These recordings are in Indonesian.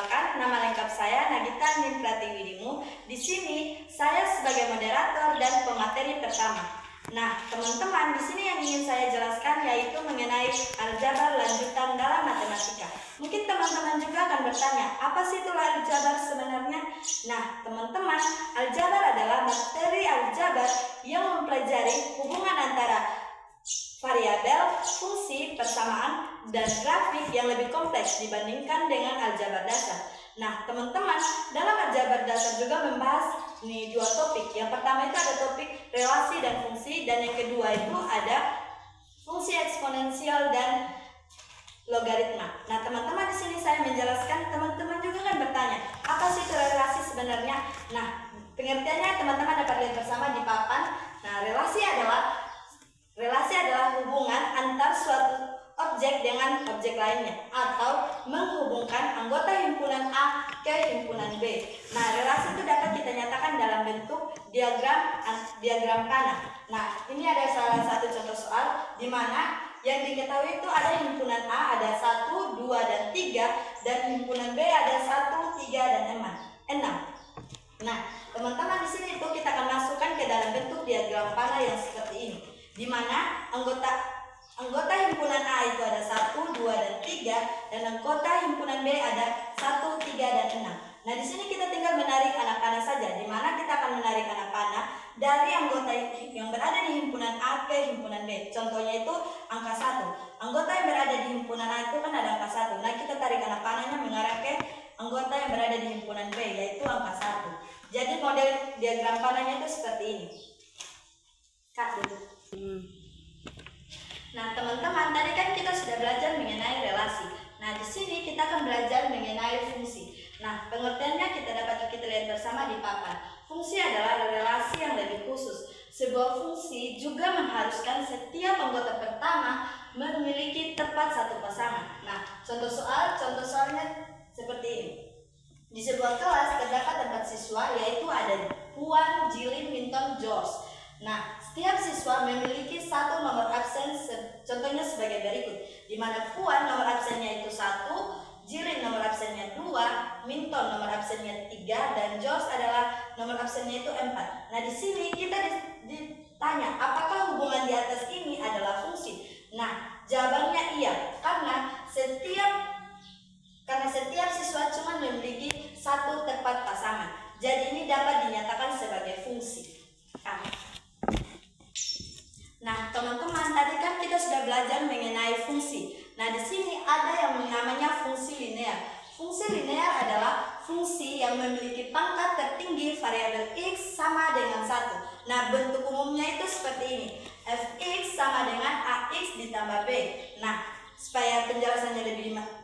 Perkenalkan, nama lengkap saya Nagita Nin Pratiwidimu. Di sini saya sebagai moderator dan pemateri pertama. Nah, teman-teman, di sini yang ingin saya jelaskan yaitu mengenai aljabar lanjutan dalam matematika. Mungkin teman-teman juga akan bertanya, apa sih itu aljabar sebenarnya? Nah, teman-teman, aljabar adalah materi aljabar yang mempelajari hubungan antara variabel, fungsi, persamaan, dan grafik yang lebih kompleks dibandingkan dengan aljabar dasar. Nah, teman-teman, dalam aljabar dasar juga membahas dua topik. Yang pertama itu ada topik relasi dan fungsi, dan yang kedua itu ada fungsi eksponensial dan logaritma. Nah, teman-teman, di sini saya menjelaskan, teman-teman juga kan bertanya, apa sih itu relasi sebenarnya? Nah, pengertiannya teman-teman dapat lihat bersama di papan. Nah, relasi adalah hubungan antar suatu objek dengan objek lainnya atau menghubungkan anggota himpunan A ke himpunan B. Nah, relasi itu dapat kita nyatakan dalam bentuk diagram kanan. Nah, ini ada salah satu contoh soal di mana yang diketahui itu ada himpunan A ada 1, 2, dan 3 dan himpunan B ada 1, 3, dan 6. Nah, teman-teman, di sini itu kita akan masukkan ke dalam bentuk diagram panah yang seperti ini, di mana anggota himpunan A itu ada 1, 2, dan 3 dan anggota himpunan B ada 1, 3, dan 6. Nah, di sini kita tinggal menarik anak panah saja, di mana kita akan menarik anak panah dari anggota yang berada di himpunan A ke himpunan B. Contohnya itu angka 1. Anggota yang berada di himpunan A itu kan ada angka 1. Nah, kita tarik anak panahnya mengarah ke anggota yang berada di himpunan B, yaitu angka 1. Jadi model diagram panahnya itu seperti ini. Kak, duduk. Nah, teman-teman, tadi kan kita sudah belajar mengenai relasi. Nah, di sini kita akan belajar mengenai fungsi. Nah, pengertiannya kita lihat bersama di papan. Fungsi adalah relasi yang lebih khusus. Sebuah fungsi juga mengharuskan setiap anggota pertama memiliki tepat satu pasangan. Nah, contoh soalnya seperti ini. Di sebuah kelas terdapat 4 siswa, yaitu ada Puan, Jilin, Minton, George. Nah, setiap siswa memiliki satu nomor absen, contohnya sebagai berikut, di mana Puan nomor absennya itu 1, Jilin nomor absennya 2, Minton nomor absennya 3, dan George adalah nomor absennya itu 4. Nah, di sini kita ditanya, apakah hubungan di atas ini adalah fungsi? Nah, jawabannya iya, karena setiap siswa cuma memiliki satu tepat pasangan. Jadi ini dapat dinyatakan sebagai fungsi. Nah, teman-teman, tadi kan kita sudah belajar mengenai fungsi. Nah, di sini ada yang namanya fungsi linear. Fungsi linear adalah fungsi yang memiliki pangkat tertinggi variabel x sama dengan 1. Nah, bentuk umumnya itu seperti ini. Fx sama dengan ax ditambah b. Nah, supaya penjelasannya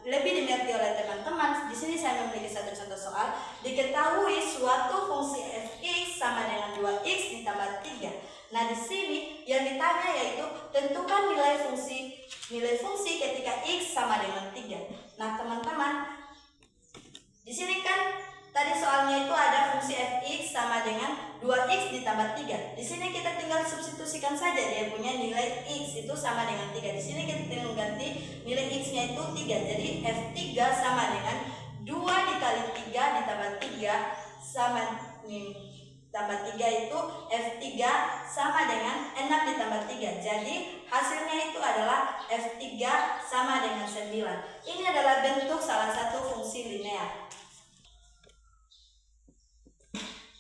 lebih dimengerti oleh teman-teman, di sini saya memiliki satu contoh soal. Diketahui suatu fungsi fx sama dengan 2x ditambah 3. Nah, di sini yang ditanya yaitu tentukan nilai fungsi ketika x sama dengan 3. Nah, teman-teman, di sini kan tadi soalnya itu ada fungsi fx sama dengan 2x ditambah 3. Di sini kita tinggal substitusikan saja, dia punya nilai x itu sama dengan 3. Di sini kita tinggal ganti nilai x-nya itu 3. Jadi f3 sama dengan 2 dikali 3 ditambah 3 sama tambah 3 itu F3 sama dengan 6 ditambah 3. Jadi hasilnya itu adalah F3 sama dengan 9. Ini adalah bentuk salah satu fungsi linear.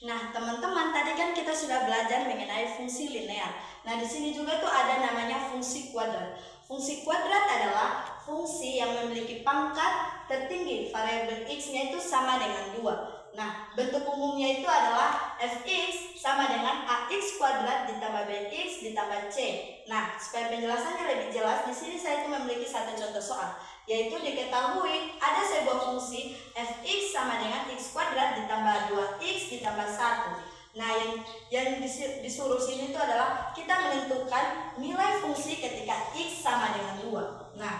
Nah, teman-teman, tadi kan kita sudah belajar mengenai fungsi linear. Nah, di sini juga tuh ada namanya fungsi kuadrat. Fungsi kuadrat adalah fungsi yang memiliki pangkat tertinggi variabel x-nya itu sama dengan 2. Nah, bentuk umumnya itu adalah fx sama dengan ax kuadrat ditambah bx ditambah c. Nah, supaya penjelasannya lebih jelas, di sini saya itu memiliki satu contoh soal, yaitu diketahui ada sebuah fungsi fx sama dengan x kuadrat ditambah 2x ditambah 1. Nah, yang disuruh sini itu adalah kita menentukan nilai fungsi ketika x sama dengan 2. Nah,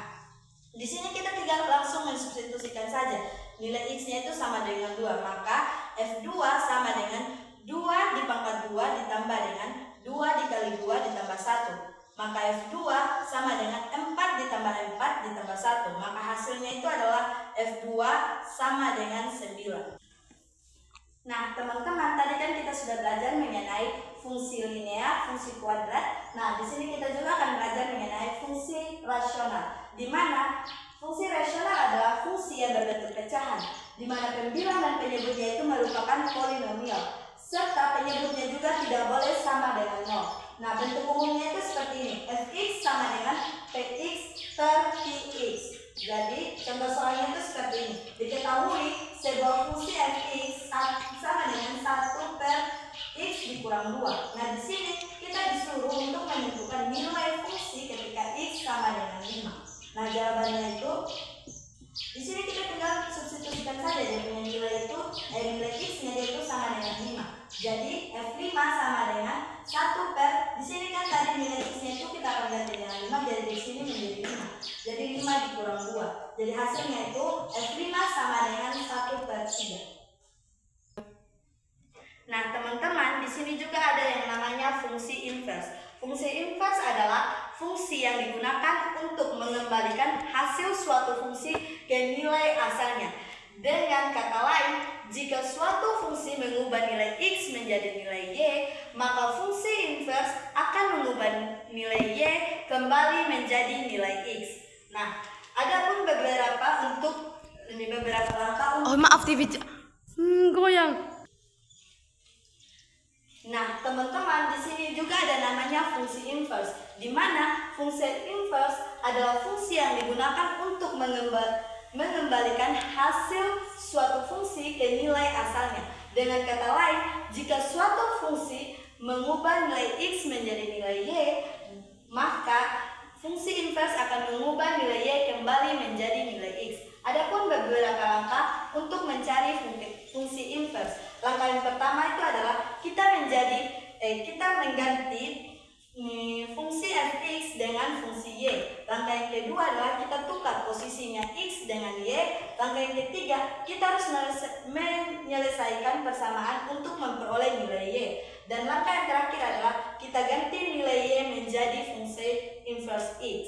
di sini kita tinggal langsung mensubstitusikan saja. Nilai x-nya itu sama dengan 2, maka f2 sama dengan 2 dipangkat 2 ditambah dengan 2 dikali 2 ditambah 1. maka F2 sama dengan 4 ditambah 4 ditambah 1. Maka hasilnya itu adalah F2 sama dengan 9. Nah, teman-teman, tadi kan kita sudah belajar mengenai fungsi linear, fungsi kuadrat. Nah, di sini kita juga akan belajar mengenai fungsi rasional, di mana fungsi rasional adalah fungsi yang berbentuk pecahan, di mana pembilang dan penyebutnya itu merupakan polinomial, serta penyebutnya juga tidak boleh sama dengan 0. Nah, bentuk umumnya itu seperti ini. Fx sama dengan Px per Qx. Jadi, contoh soalnya itu seperti ini. Diketahui sebuah fungsi Fx sama dengan 1 per X dikurang 2. Nah, di sini kita disuruh untuk menentukan nilai fungsi ketika X sama dengan 5. Nah, jawabannya itu di sini kita tinggal substitusikan saja dia punya nilai itu, nilai X-nya itu sama dengan 5. Jadi F5 sama dengan 1 per, di sini kan tadi nilai X-nya itu kita akan ganti dengan 5, jadi di sini menjadi 5. Jadi 5 dikurang 2. Jadi hasilnya itu F5 sama dengan 1 per 3. Nah, teman-teman, di sini juga ada yang namanya fungsi inverse. Fungsi inverse adalah fungsi yang digunakan untuk mengembalikan hasil suatu fungsi ke nilai asalnya. Dengan kata lain, jika suatu fungsi mengubah nilai X menjadi nilai Y, maka fungsi inverse akan mengubah nilai Y kembali menjadi nilai X. Nah, ada pun beberapa langkah untuk... Oh, maaf TV goyang. Nah, teman-teman, di sini juga ada namanya fungsi inverse, di mana fungsi inverse adalah fungsi yang digunakan untuk mengembalikan hasil suatu fungsi ke nilai asalnya. Dengan kata lain, jika suatu fungsi mengubah nilai X menjadi nilai Y, maka fungsi inverse akan mengubah nilai Y kembali menjadi nilai X. Adapun beberapa langkah untuk mencari fungsi inverse. Langkah yang pertama itu adalah kita mengganti fungsi Fx dengan fungsi Y. Langkah yang kedua adalah kita tukar posisinya X dengan Y. Langkah yang ketiga, kita harus menyelesaikan persamaan untuk memperoleh nilai Y. Dan langkah yang terakhir adalah kita ganti nilai Y menjadi fungsi inverse X.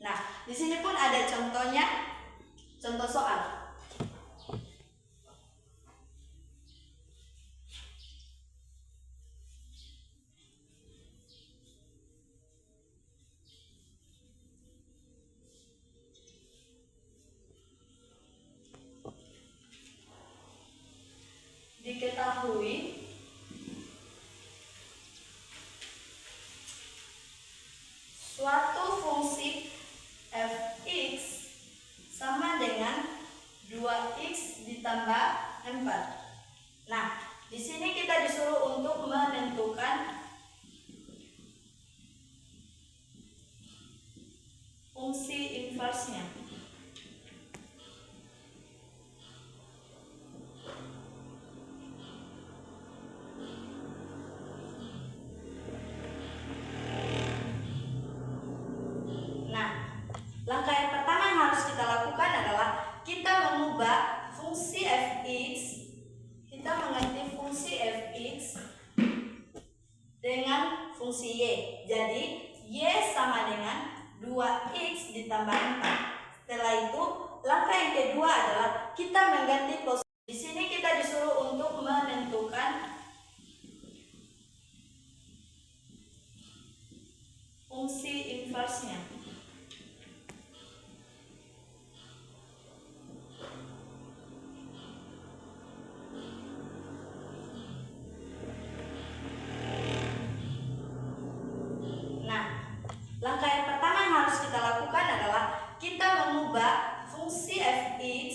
Nah, di sini pun ada contohnya, contoh soal. Diketahui suatu fungsi Fx sama dengan 2x ditambah 4. Nah, di sini kita disuruh untuk menentukan fungsi inverse-nya. Langkah yang pertama yang harus kita lakukan adalah kita mengubah fungsi Fx, kita mengganti fungsi Fx dengan fungsi Y. Jadi Y sama dengan 2x ditambah 4. Setelah itu, langkah yang kedua adalah kita mengganti posisi. Di sini kita disuruh untuk menentukan fungsi inverse-nya. Langkah yang pertama yang harus kita lakukan adalah kita mengubah fungsi Fx,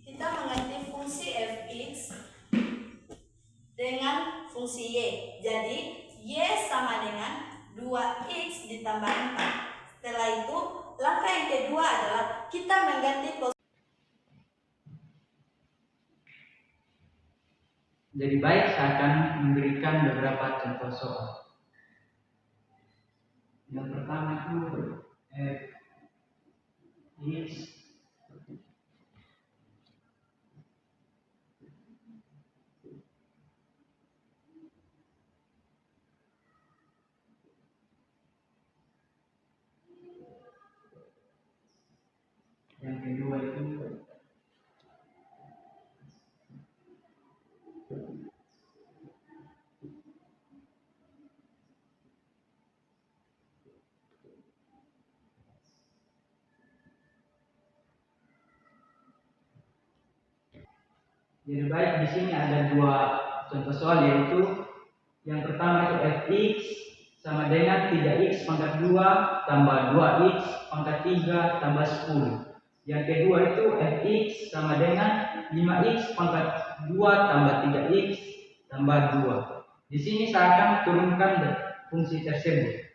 kita mengganti fungsi Fx dengan fungsi Y. Jadi Y sama dengan 2x ditambah 4. Setelah itu, langkah yang kedua adalah kita mengganti posisi. Jadi baik, saya akan memberikan beberapa contoh soal. Yang pertama itu Fx kedua itu jadi baik. Di sini ada dua contoh soal, yaitu yang pertama itu fx sama dengan 3x pangkat 2 tambah 2x pangkat 3 tambah 10. Yang kedua itu fx sama dengan 5x pangkat 2 tambah 3x tambah 2. Di sini saya akan turunkan fungsi tersebut.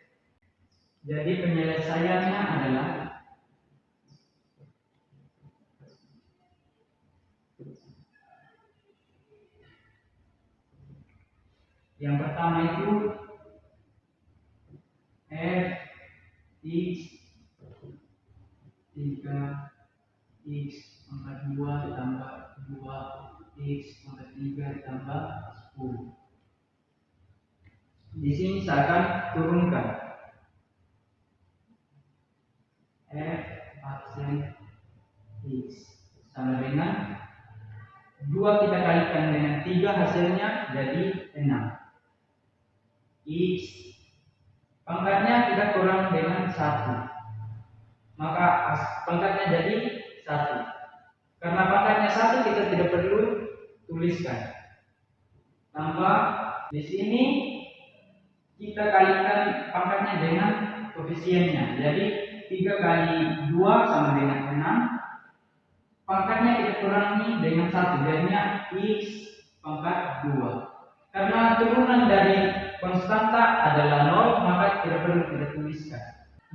Jadi penyelesaiannya adalah yang pertama itu fx 3x pangkat 2 tambah 2x pangkat 3 tambah 10. Di sini saya akan turunkan f aksen x sama dengan 2 kita kalikan dengan 3, hasilnya jadi 6. X pangkatnya kita kurang dengan 1, maka pangkatnya jadi 1. Karena pangkatnya 1 kita tidak perlu tuliskan. Tambah di sini kita kalikan pangkatnya dengan koefisiennya. Jadi 3 kali 2 sama dengan 6. Pangkatnya kita kurangi dengan 1, jadinya x pangkat 2. Karena turunan dari konstanta adalah 0, maka tidak perlu kita tuliskan.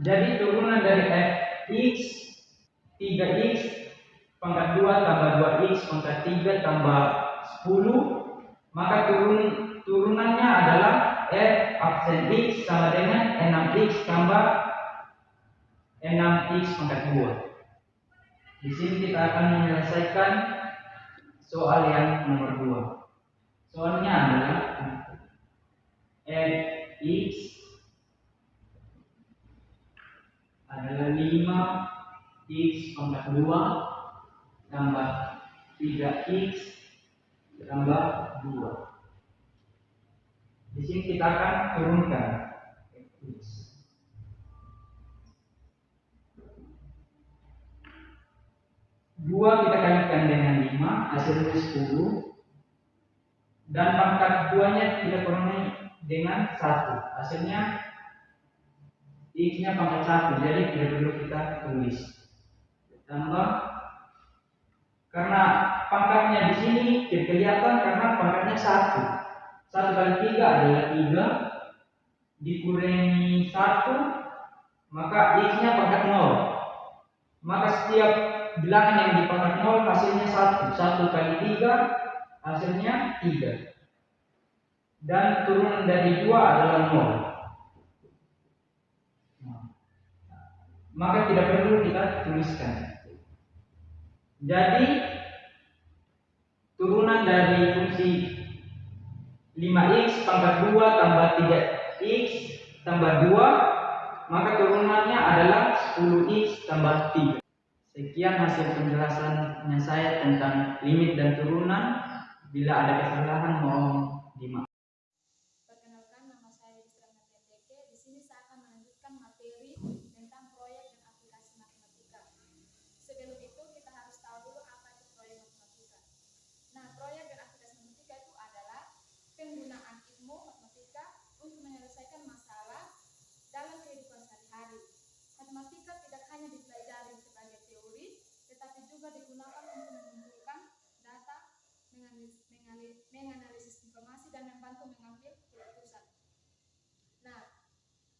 Jadi turunan dari fx 3x pangkat 2 tambah 2x pangkat 3 tambah 10, maka turunannya adalah f aksen x sama dengan 6x tambah 6x pangkat 2. Di sini kita akan menyelesaikan soal yang nomor 2. Soalnya adalah fx adalah 5x pangkat 2 tambah 3x tambah 2. Di sini kita akan turunkan fx. 2 kita kalikan dengan 5, hasilnya 10. Dan pangkat 2-nya kita kurangi dengan 1, hasilnya x-nya pangkat 1, jadi tidak perlu kita tulis. Tambah, karena pangkatnya di sini tidak kelihatan karena pangkatnya 1. 1 kali 3 adalah 3, dikurangi 1, maka x-nya pangkat 0. Maka setiap bilangan yang di pangkat 0 hasilnya 1. 1 kali 3 hasilnya 3. Dan turunan dari 2 adalah 0. Maka tidak perlu kita tuliskan. Jadi turunan dari fungsi 5x pangkat 2 tambah 3x tambah 2, maka turunannya adalah 10x tambah 3. Sekian hasil penjelasannya saya tentang limit dan turunan. Bila ada kesalahan mohon dimaafkan. Perkenalkan, nama saya Yusra Natia. Di sini saya akan melanjutkan materi tentang proyek dan aplikasi matematika. Sebelum itu kita harus tahu dulu apa itu proyek matematika. Nah, proyek dan aplikasi matematika itu adalah penggunaan ilmu matematika untuk menyelesaikan masalah dalam kehidupan sehari-hari. Matematika tidak hanya dipelajari sebagai teori, tetapi juga digunakan untuk mengumpulkan data, menganalisis informasi, dan membantu mengambil keputusan. Nah,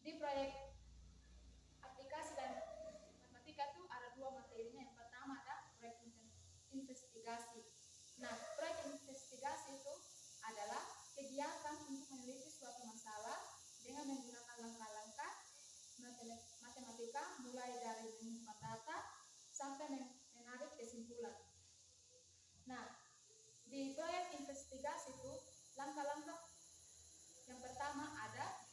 di proyek aplikasi dan matematika itu ada dua materinya. Yang pertama ada proyek investigasi. Nah, proyek investigasi itu adalah kegiatan untuk meneliti suatu masalah dengan menggunakan langkah-langkah matematika, mulai dari mengumpulkan data sampai menarik kesimpulan. Nah, di proyek investigasi itu langkah-langkah yang pertama ada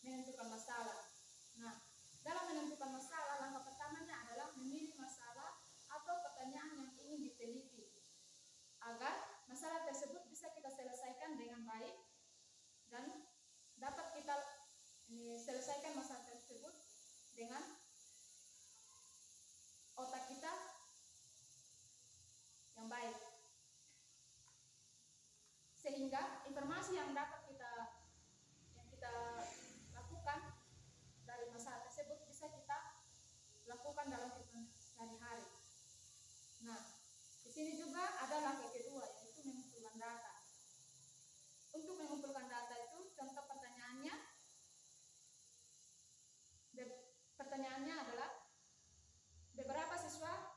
menentukan masalah. Nah, dalam menentukan masalah, langkah pertamanya adalah memilih masalah lakukan dalam kehidupan sehari-hari. Nah, di sini juga ada langkah kedua, yaitu mengumpulkan data. Untuk mengumpulkan data itu, contoh pertanyaannya adalah beberapa siswa,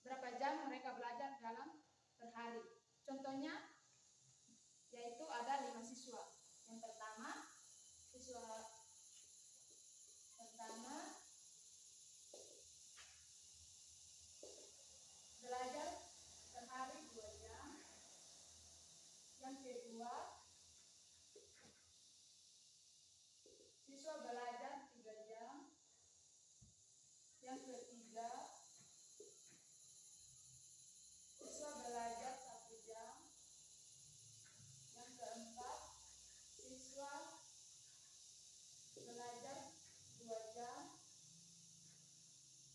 berapa jam mereka belajar dalam per hari. Contohnya yaitu ada 5 siswa. Yang pertama, siswa pertama belajar per hari 2 jam. Yang kedua, siswa belajar 3 jam. Yang ketiga, siswa belajar 1 jam. Yang keempat, siswa belajar 2 jam.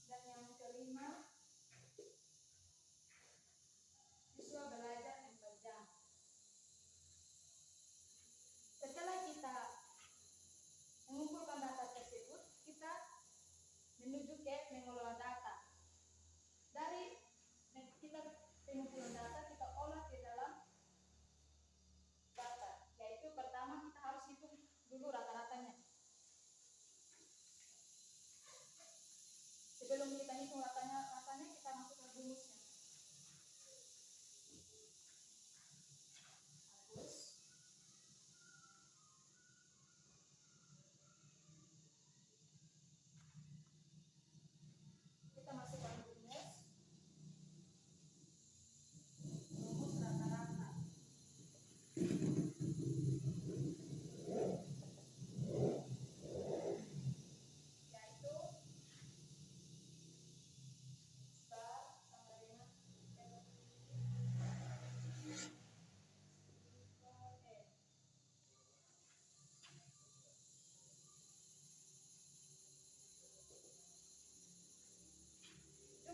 Dan yang kelima, siswa belajar 4 jam. Setelah kita mengumpulkan data tersebut, kita menuju ke mengelola data. Dari kita pengumpulan data, kita olah ke dalam data. Yaitu pertama kita harus hitung dulu rata-ratanya. Sebelum kita hitung ratanya kita masukkan rumusnya. Hapus. Kita masukkan rumus rata-rata. Yaitu bar sama dengan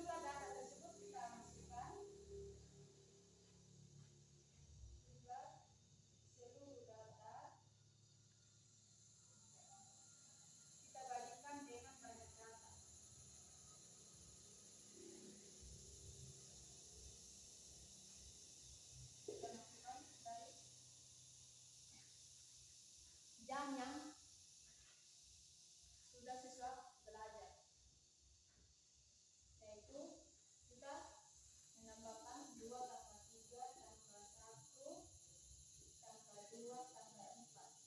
jumlah data tersebut kita masukkan jumlah seluruh data, kita bagikan dengan banyak data. Kita masukkan dari jam yang sudah siswa belajar, yaitu kita menambahkan 2 tambah 3 tambah 1 tambah 2 tambah 4.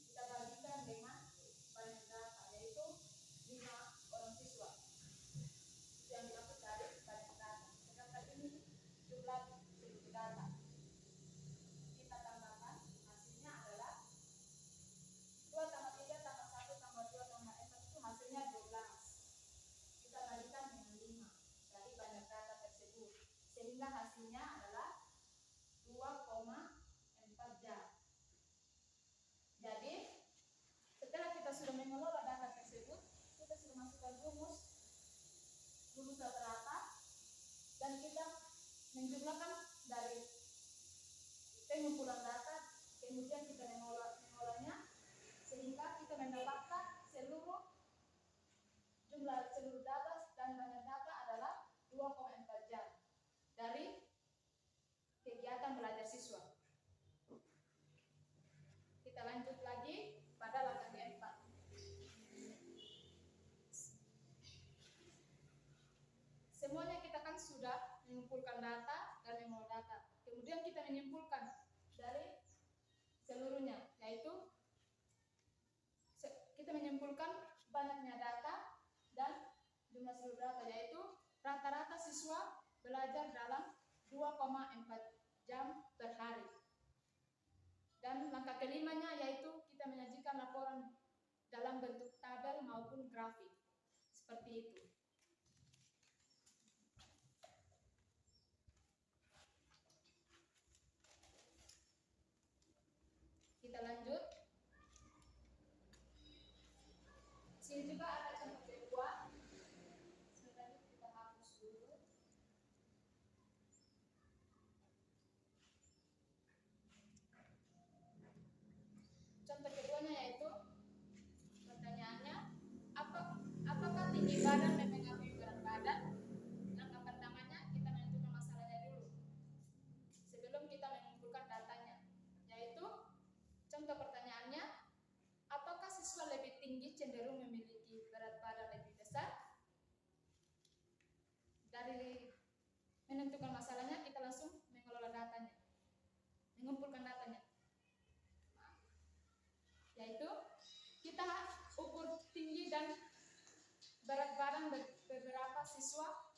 Kita bagikan dengan banyak data, yaitu 5 orang siswa. Itu yang dimaksud dari banyak data. Sedangkan ini jumlah seluruh data. Kita tambahkan, hasilnya adalah 2 tambah 3 tambah 1 tambah 2 tambah 4 itu hasilnya 12. Kita bagikan dengan 5 dari banyak data tersebut, sehingga hasilnya adalah 2,4 jam. Jadi setelah kita sudah mengelola data tersebut, kita sudah masukkan rumus rata-rata, dan kita menjumlahkan dari pengumpulan data, kemudian kita mengolahnya sehingga kita mendapatkan jumlah seluruh data dan banyak data adalah 2,4 jam dari kegiatan belajar siswa. Kita lanjut lagi pada langkah keempat. Semuanya kita kan sudah mengumpulkan data dan mengolah data. Kemudian kita menyimpulkan dari seluruhnya, yaitu kita menyimpulkan banyaknya data dan jumlah seluruh data, yaitu rata-rata siswa belajar dalam 2,4 jam per hari. Dan langkah kelimanya yaitu kita menyajikan laporan dalam bentuk tabel maupun grafik. Seperti itu. Kita lanjut. Sini juga ada contoh kedua. Sebentar kita hapus dulu. Contoh keduanya yaitu pertanyaannya, apakah tinggi cenderung memiliki berat badan lebih besar. Dari menentukan masalahnya, kita langsung mengelola datanya, mengumpulkan datanya. Yaitu kita ukur tinggi dan berat badan beberapa siswa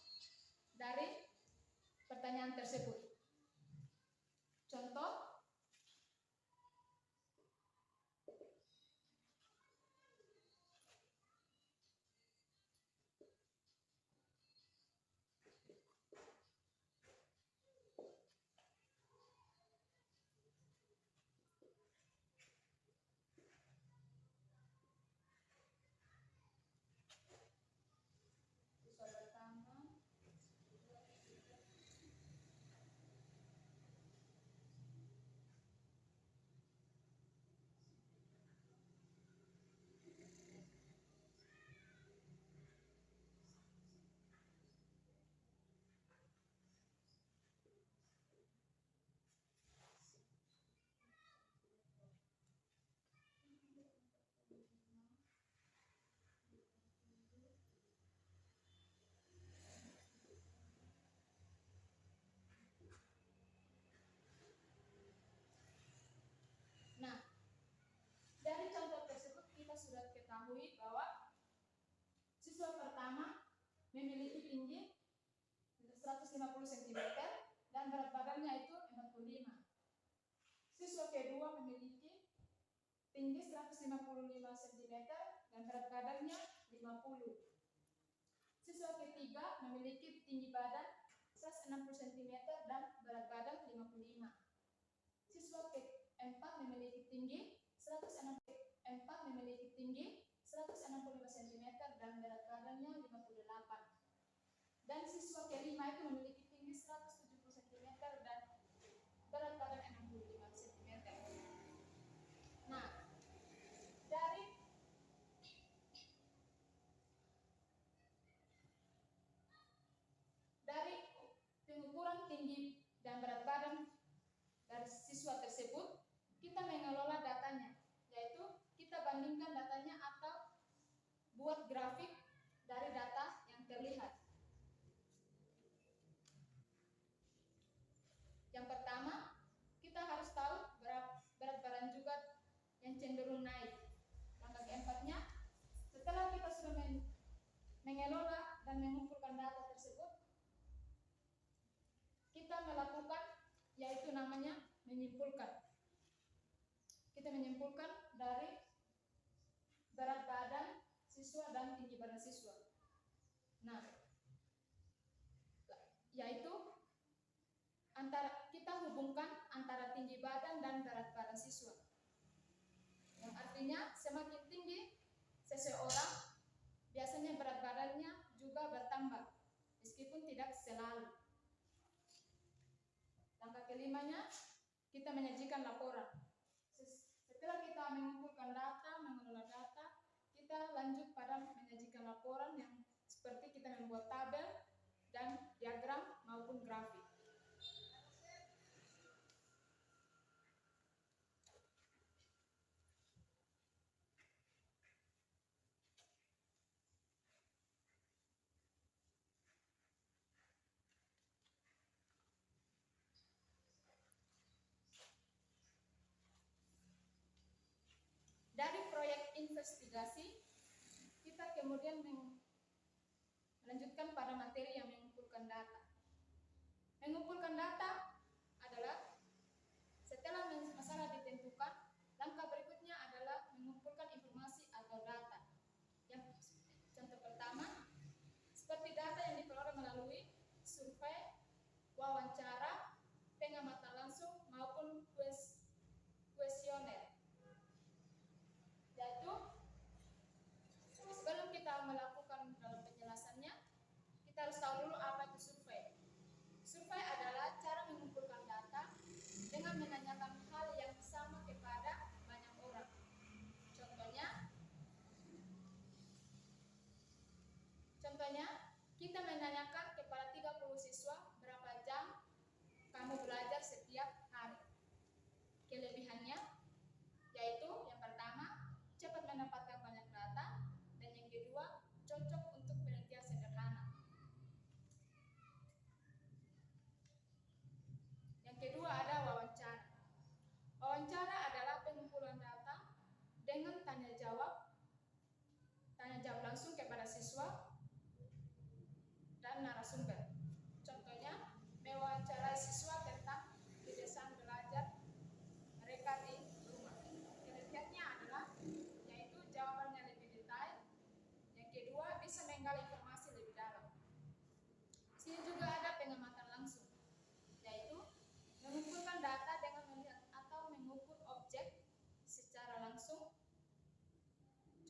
dari pertanyaan tersebut. Contoh, siswa pertama Nah, dari contoh tersebut kita sudah ketahui bahwa siswa pertama memiliki tinggi 150 cm dan berat badannya itu 45. Siswa kedua memiliki tinggi 155 cm dan berat badannya 50. Siswa ketiga memiliki tinggi badan 160 cm dan berat badan 55. Siswa keempat memiliki tinggi 165 cm dan berat badannya 58. Dan siswa kelima itu memiliki tinggi 170 cm dan berat badan 65 cm. Nah, dari pengukuran tinggi dan berat badan dari siswa tersebut, kita mengelola datanya, yaitu kita bandingkan datanya atau buat grafik dari data yang terlihat. Yang pertama, kita harus tahu berat badan juga yang cenderung naik. Langkah keempatnya, setelah kita sudah mengelola dan mengumpulkan data tersebut, kita melakukan yaitu namanya menyimpulkan. Kita menyimpulkan dari berat badan siswa dan tinggi badan siswa. Nah, yaitu kita hubungkan antara tinggi badan dan berat badan siswa. Yang artinya semakin tinggi seseorang, biasanya berat badannya juga bertambah, meskipun tidak selalu. Langkah kelimanya, kita menyajikan laporan. Setelah kita mengumpulkan data, mengelola data, kita lanjut pada menyajikan laporan yang seperti kita membuat tabel dan diagram maupun grafik. Dari proyek investigasi, kita kemudian melanjutkan pada materi yang mengumpulkan data. Mengumpulkan data adalah setelah masalah ditentukan, langkah berikutnya adalah mengumpulkan informasi atau data. Yang contoh pertama, seperti data yang diperoleh melalui survei, wawancara, pengamatan langsung maupun kuesioner. Yaitu sebelum kita melakukan dalam penjelasannya, kita harus tahu dulu apa itu survei. Survei adalah cara mengumpulkan data dengan menanyakan hal yang sama kepada banyak orang. Contohnya, kita menanyakan kepada 30 siswa berapa jam narasumber. Contohnya, mewawancarai siswa tentang kebiasaan belajar mereka di rumah. Penelitiannya adalah yaitu jawabannya lebih detail. Yang kedua, bisa menggali informasi lebih dalam. Di sini juga ada pengamatan langsung, yaitu mengumpulkan data dengan melihat atau mengukur objek secara langsung.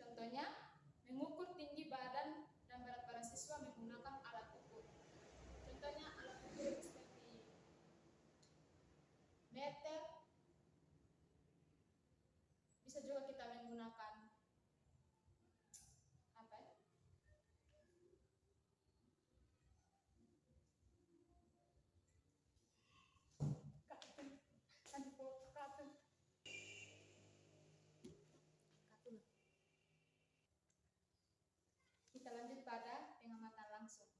Contohnya, mengukur tinggi badan dan berat badan siswa menggunakan alat ukur. Contohnya alat ukur seperti meter, bisa juga kita menggunakan apa ya? Kita lanjut pada pengamatan langsung,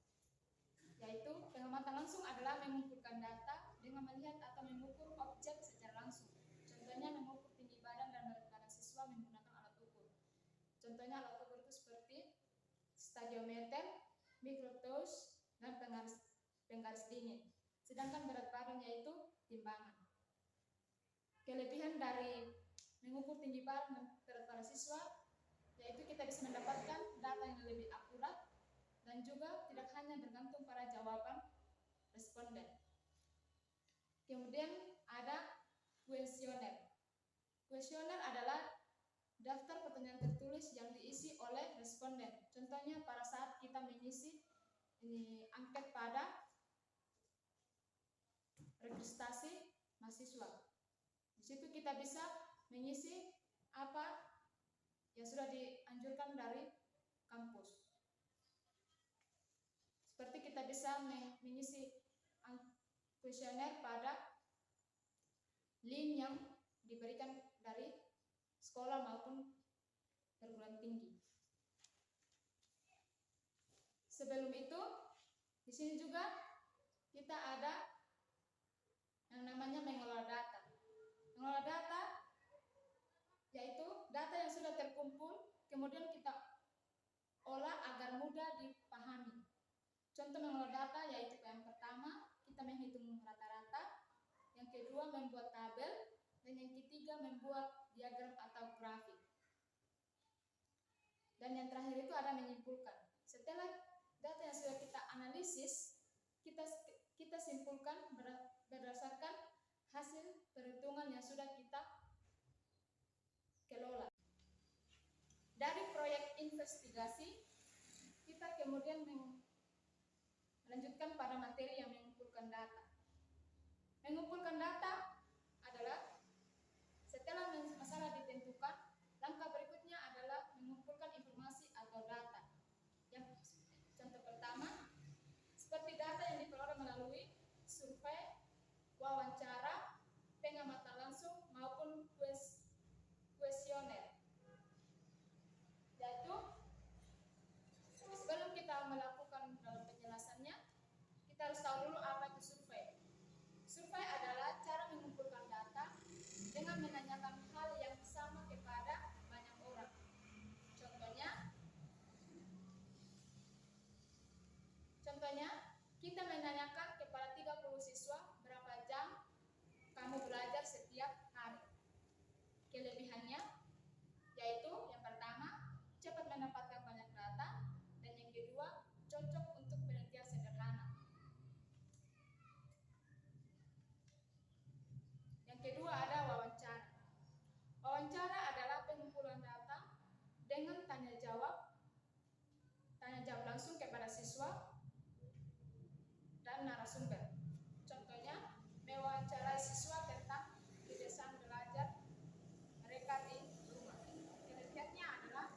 yaitu pengamatan langsung adalah mengumpulkan data dengan melihat atau mengukur objek secara langsung. Contohnya mengukur tinggi badan dan berat badan siswa menggunakan alat ukur. Contohnya alat ukur itu seperti stadiometer, mikrotous, dan penggaris dingin. Sedangkan berat badan yaitu timbangan. Kelebihan dari mengukur tinggi badan dan berat badan siswa yaitu kita bisa mendapatkan data yang lebih akurat dan juga tidak hanya bergantung pada jawaban responden. Kemudian ada kuesioner. Kuesioner adalah daftar pertanyaan tertulis yang diisi oleh responden. Contohnya pada saat kita mengisi angket pada registrasi mahasiswa. Di situ kita bisa mengisi apa yang sudah dianjurkan dari kampus. Seperti kita bisa mengisi kuesioner pada link yang diberikan dari sekolah maupun perguruan tinggi. Sebelum itu, di sini juga kita ada yang namanya mengolah data. Mengolah data yaitu data yang sudah terkumpul kemudian kita olah agar mudah dipahami. Contoh mengolah data yaitu yang pertama kita menghitung rata-rata, yang kedua membuat tabel, dan yang ketiga membuat diagram atau grafik. Dan yang terakhir itu ada menyimpulkan. Setelah data yang sudah kita analisis, kita simpulkan berdasarkan hasil perhitungan yang sudah kita kelola. Dari proyek investigasi, kita kemudian melanjutkan pada materi yang mengumpulkan data. Mengumpulkan data adalah setelah masalah ditentukan, langkah berikutnya adalah mengumpulkan informasi atau data. Yang contoh pertama, seperti data yang diperoleh melalui survei, wawancara, pengamatan langsung maupun kuesioner. Yaitu sebelum kita melakukan dalam penjelasannya, kita harus tahu dulu apa itu survei. Survei adalah cara mengumpulkan data dengan menanyakan hal yang sama kepada banyak orang. Contohnya, kita menanyakan kepada 30 siswa berapa jam kamu belajar setiap hari. Kelebihannya yaitu yang pertama, cepat mendapatkan banyak data, dan yang kedua, cocok untuk penelitian sederhana. Yang kedua ada wawancara. Wawancara adalah pengumpulan data dengan tanya jawab langsung kepada siswa dan narasumber. Contohnya, mewawancarai siswa tentang kebiasaan belajar mereka di rumah. Penelitiannya adalah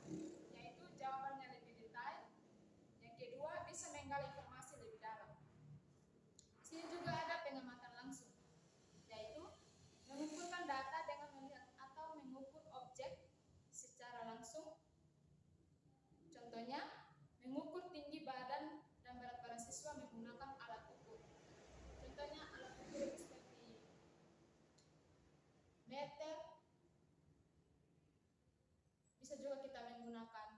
yaitu jawabannya lebih detail. Yang kedua, bisa menggali informasi lebih dalam. Di sini juga ada pengamatan langsung, yaitu mengumpulkan data dengan melihat atau mengukur objek secara langsung. Contohnya, mengukur tinggi badan dan berat badan siswa menggunakan alat ukur. Contohnya alat ukur seperti meter, bisa juga kita menggunakan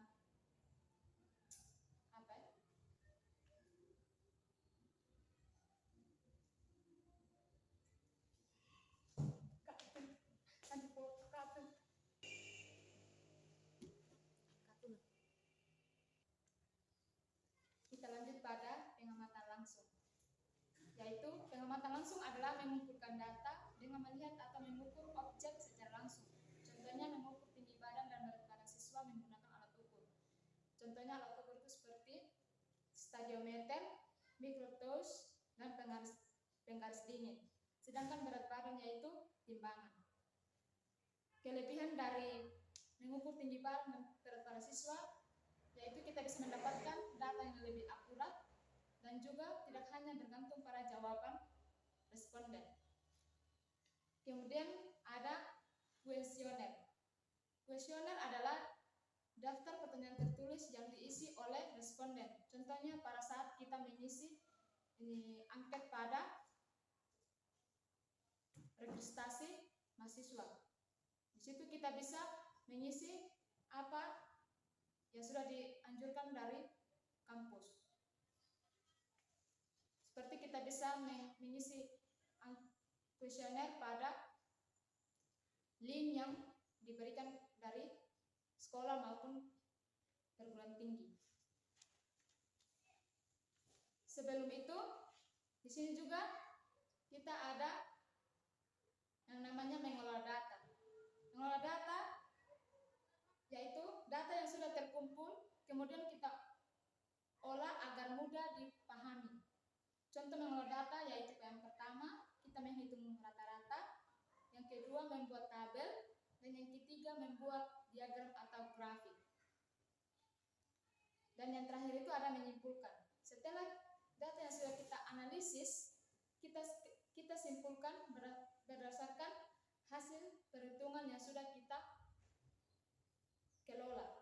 apa ya? langsung. Yaitu pengamatan langsung adalah mengumpulkan data dengan melihat atau mengukur objek secara langsung. Contohnya mengukur tinggi badan dan berat badan siswa menggunakan alat ukur. Contohnya alat ukur itu seperti stadiometer, mikrotous, dan penggaris dingin. Sedangkan berat badan yaitu timbangan. Kelebihan dari mengukur tinggi badan dan berat badan siswa yaitu kita bisa mendapatkan data yang lebih akurat dan juga tidak hanya bergantung pada jawaban responden. Kemudian ada kuesioner. Kuesioner adalah daftar pertanyaan tertulis yang diisi oleh responden. Contohnya pada saat kita mengisi angket pada registrasi mahasiswa. Di situ kita bisa mengisi apa yang sudah dianjurkan dari kampus. Seperti kita bisa mengisi kuesioner pada link yang diberikan dari sekolah maupun perguruan tinggi. Sebelum itu, di sini juga kita ada yang namanya mengolah data. Mengolah data yaitu data yang sudah terkumpul kemudian kita olah agar mudah dipahami. Contoh mengolah data yaitu yang pertama kita menghitung rata-rata, yang kedua membuat tabel, dan yang ketiga membuat diagram atau grafik. Dan yang terakhir itu ada menyimpulkan. Setelah data yang sudah kita analisis, kita simpulkan berdasarkan hasil perhitungan yang sudah kita kelola.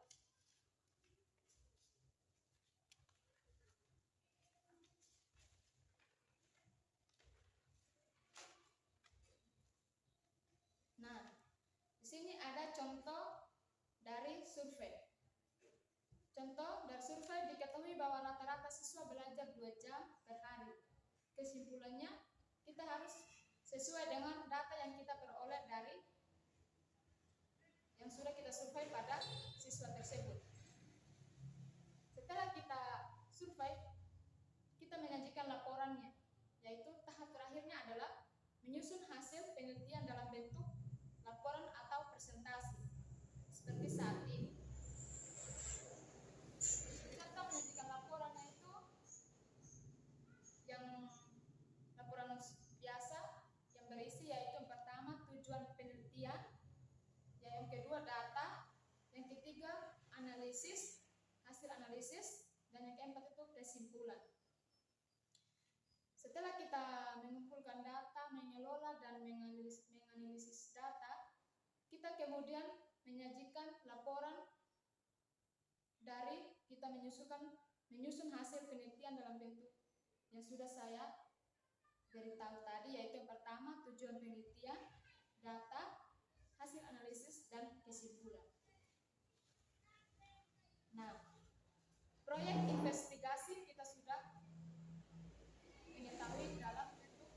Nah, di sini ada contoh dari survei. Contoh dari survei diketahui bahwa rata-rata siswa belajar 2 jam per hari. Kesimpulannya, kita harus sesuai dengan data yang kita peroleh dari yang sudah kita survei pada siswa tersebut. Setelah kita survei, kita menyajikan laporannya, yaitu tahap terakhirnya adalah menyusun hasil penelitian dalam bentuk laporan atau presentasi seperti saat ini. Kita menyajikan laporannya itu yang laporan biasa yang berisi yaitu yang pertama tujuan penelitian, yang kedua data, yang ketiga analisis, hasil analisis, dan yang keempat itu kesimpulan. Setelah kita mengumpulkan data, mengelola dan menganalisis data, kita kemudian menyajikan laporan dari kita menyusun hasil penelitian dalam bentuk yang sudah saya beritahu tadi, yaitu yang pertama tujuan penelitian, data, hasil analisis, dan kesimpulan. Nah, proyek investigasi kita sudah mengetahui dalam bentuk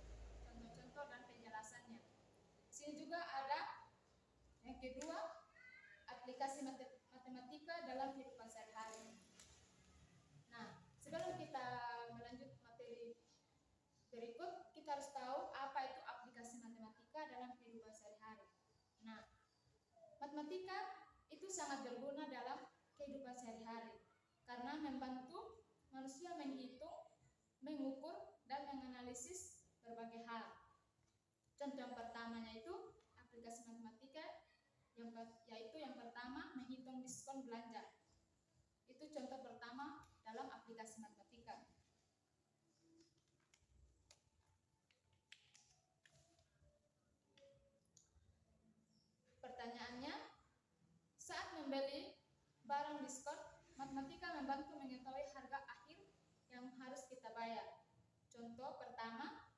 contoh-contoh dan penjelasannya. Di sini juga ada yang kedua, aplikasi matematika dalam kehidupan sehari-hari. Nah, sebelum kita melanjut materi berikut, kita harus tahu apa itu aplikasi matematika dalam kehidupan sehari-hari. Nah, matematika itu sangat berguna dalam kehidupan sehari-hari karena membantu manusia menghitung, mengukur, dan menganalisis berbagai hal. Contoh yang pertamanya itu aplikasi matematika, yaitu yang pertama menghitung diskon belanja. Itu contoh pertama dalam aplikasi matematika. Pertanyaannya, saat membeli barang diskon, matematika membantu mengetahui harga akhir yang harus kita bayar. Contoh pertama,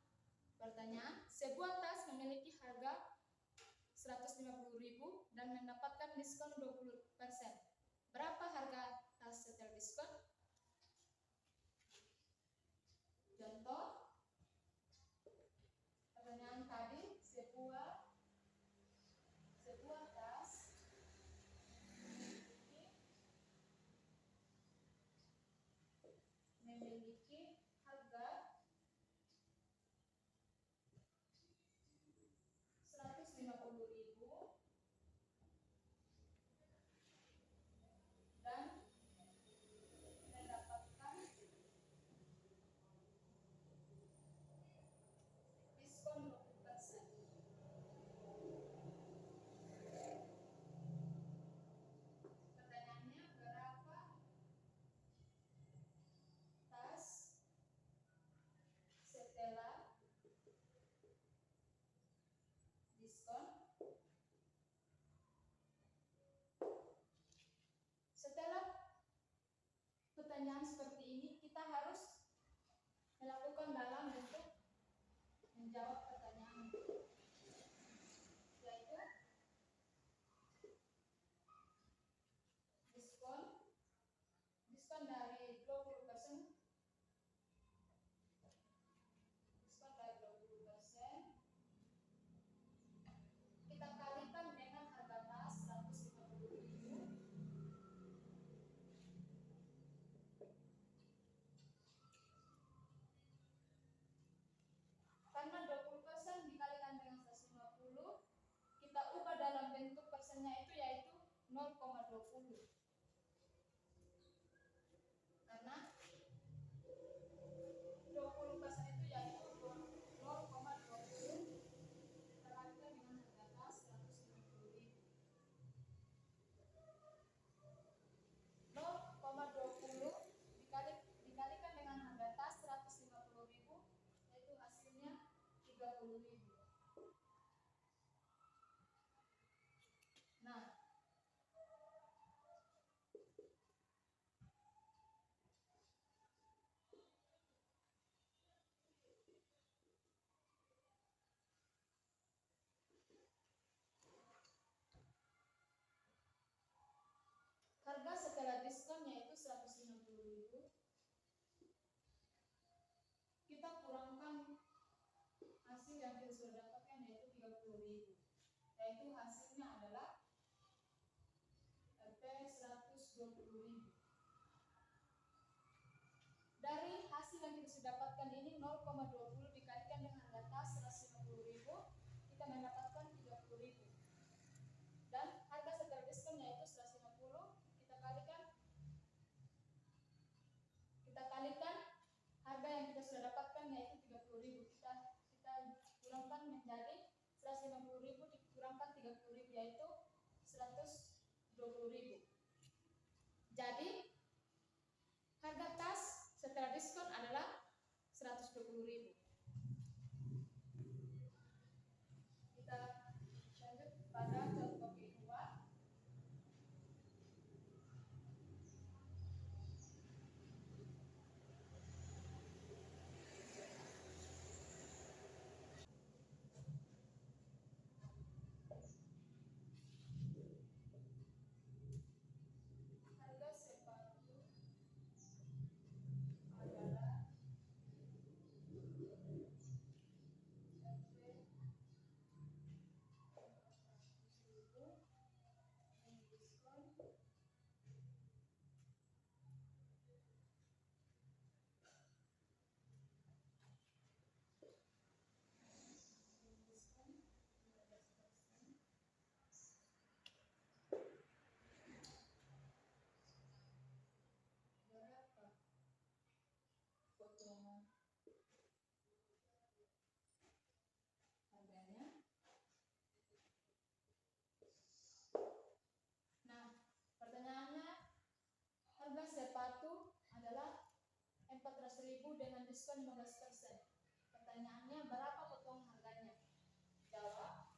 pertanyaan, sebuah tas memiliki harga 150.000 dan mendapatkan diskon 20%. Berapa harga tas setelah diskon? Contoh pertanyaan tadi, sebuah tas memiliki harga menjawab pertanyaan, yaitu diskon dari 20%, diskon dari 20% kita kalikan dengan harga tas 150.000 karena 20% dikalikan dengan 150 kita ubah dalam bentuk persennya itu yaitu 0,20 karena 20% itu yaitu 0,20 kita kalikan dengan harga tas 150.000. 0,20 dikalikan dengan harga tas 150.000 yaitu hasilnya 30.000. Nah, harga setelah diskon yaitu 150.000. Kita kurangkan hasil yang kita sudah dapatkan yaitu 30.000. Yaitu hasilnya adalah Rp 120.000. Dari hasil yang kita sudah dapatkan ini 0,20 dikalikan dengan harga tas 150.000 kita mendapatkan 30.000. Dan harga setelah diskon yaitu 150 kita kalikan harga yang kita sudah dapatkan yaitu 30.000 kita kurangkan menjadi 150.000 dikurangkan 30.000 yaitu 120.000. Jadi harga tas setelah diskon adalah 120.000. Kita lanjut pada contoh kedua. Harga sepatu adalah berapa potongan harganya. Nah, pertanyaannya harga sepatu adalah 400.000 dengan diskon 15%. Pertanyaannya berapa potongan harganya? Jawab.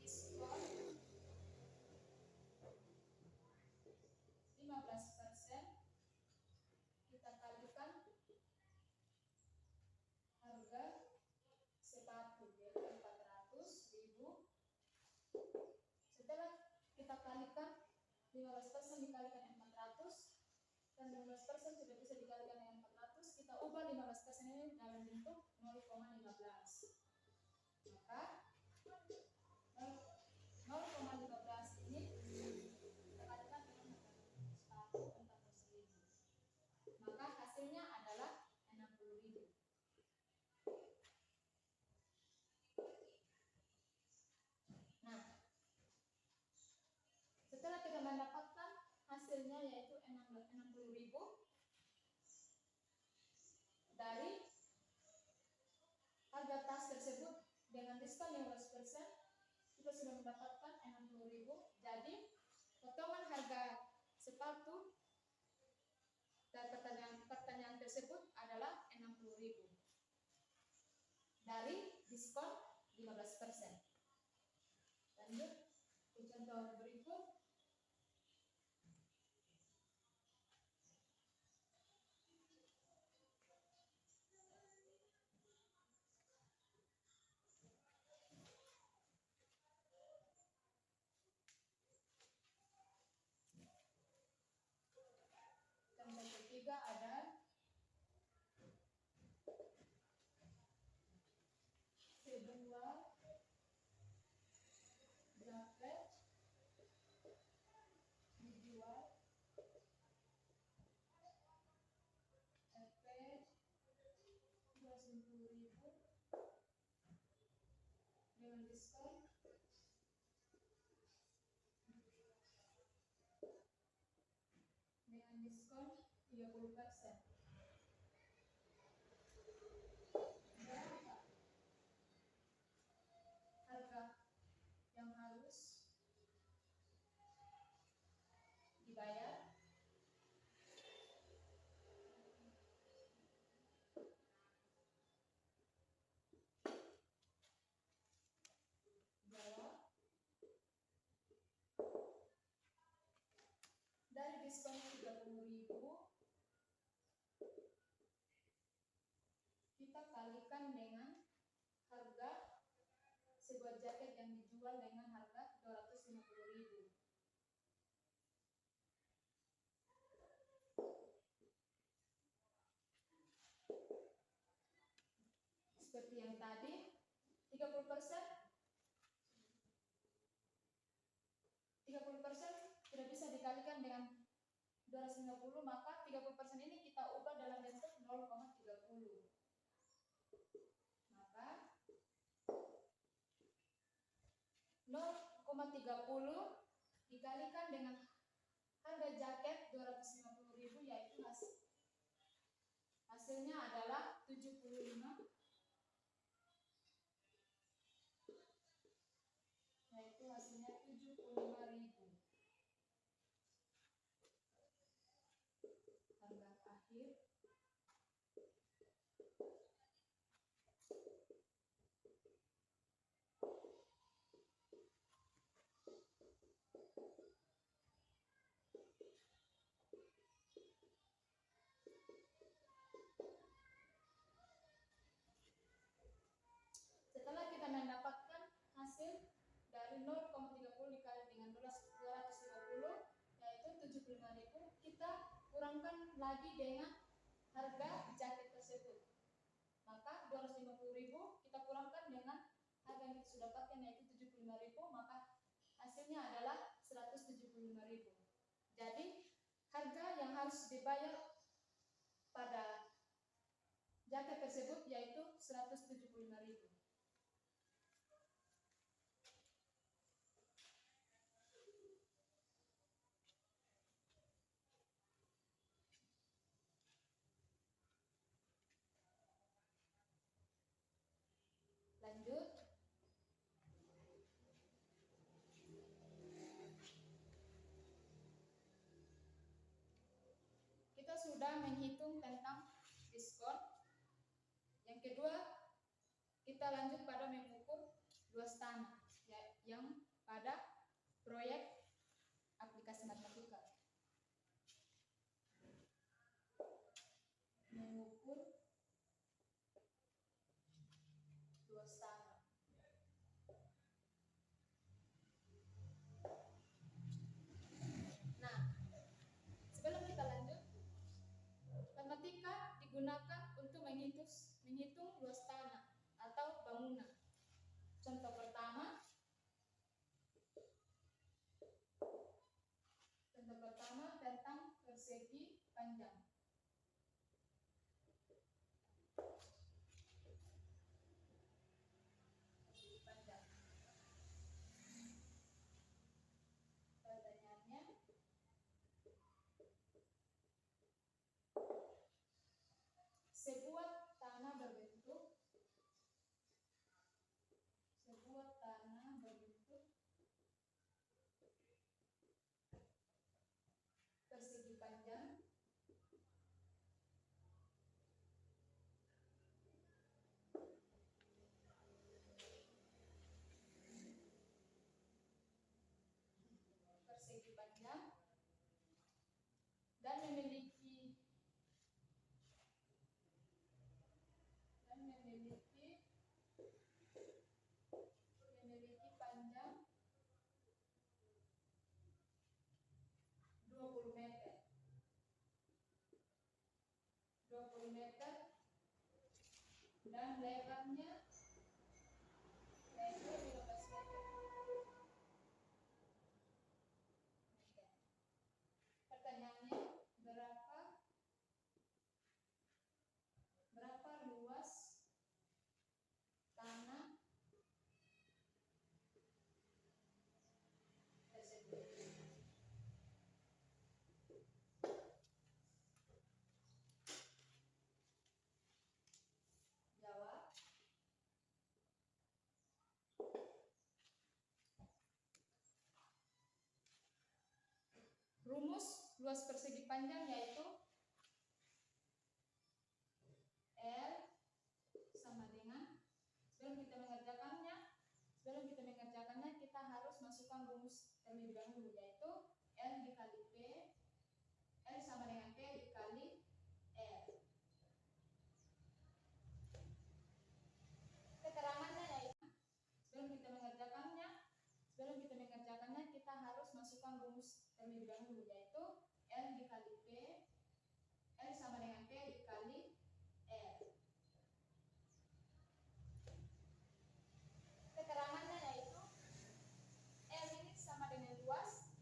Diskon 15% kita kalikan harga sepatu yaitu 400.000. Setelah kita kalikan 15% dikalikan 400 dan 15% sudah bisa dikalikan dengan 400, kita ubah 15% ini dalam bentuk 0,15. Maka 0,15 ini kita kalikan dengan sepatu 400.000. Maka hasilnya adalah 60.000. Nah, setelah kita mendapatkan hasilnya yaitu 60.000 dari harga tas tersebut dengan diskon 15%, kita sudah mendapatkan 60.000. Jadi potongan harga sepatu dan pertanyaan tersebut adalah 60.000 dari diskon 15%. Lanjut ke contoh berikut. ketiga ada sebuah jaket dijual Fp 250.000 dengan diskon dengan diskon 30%. Berapa harga yang harus dibayar? Jawab. Dari diskon 30.000 kita kalikan dengan harga sebuah jaket yang dijual dengan harga 250.000. Seperti yang tadi, 30% tidak bisa dikalikan dengan 250, maka 30% ini kita ubah dalam bentuk 0,30. Maka 0,30 dikalikan dengan harga jaket 250.000, yaitu hasilnya adalah 75, yaitu hasilnya 75.000. Harga akhir setelah kita mendapatkan hasil dari 0,30 dikali dengan 250, yaitu 75.000, kita kurangkan lagi dengan harga jaket tersebut. Maka 250.000 kita kurangkan dengan harga yang kita sudah dapatkan, yaitu 75.000, maka hasilnya adalah 175.000. Jadi harga yang harus dibayar pada jaket tersebut yaitu 175.000. Lanjut. Kita sudah menghitung tentang diskon. Yang kedua, kita lanjut pada mengukur luas tanah, yang pada proyek aplikasi matematika. Mengukur luas tanah. Nah, sebelum kita lanjut, matematika digunakan untuk menghitung luas tanah atau bangunan. Contoh pertama tentang persegi panjang. Pertanyaannya, sebuah tanah berbentuk persegi panjang dan lebarnya yaitu 15 meter. Pertanyaannya, berapa luas tanah tersebut? Jawab. Rumus luas persegi panjang yaitu L sama dengan, sebelum kita mengerjakannya kita harus masukkan rumus terlebih dahulu, yaitu L dikali P, L sama dengan P dikali R. Keterangannya yaitu sebelum kita mengerjakannya kita harus masukkan rumus terlebih dahulu, yaitu L dikali P, L sama dengan P dikali R. Keterangannya yaitu L ini sama dengan luas,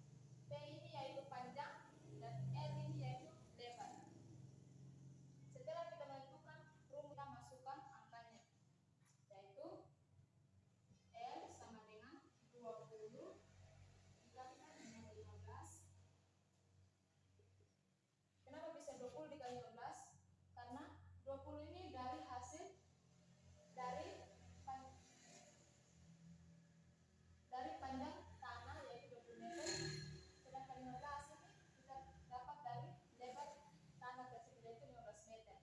P ini yaitu panjang, dan R ini yaitu lebar. Setelah kita menentukan rumus, kita masukkan angkanya, yaitu L sama dengan 20 dikalikan dengan 15. Kenapa bisa 20 dikali 15? Karena 20 ini dari hasil dari panjang tanah yaitu 20 meter, sedangkan 15 ini kita dapat dari lebar tanah tersebut yaitu 15 meter.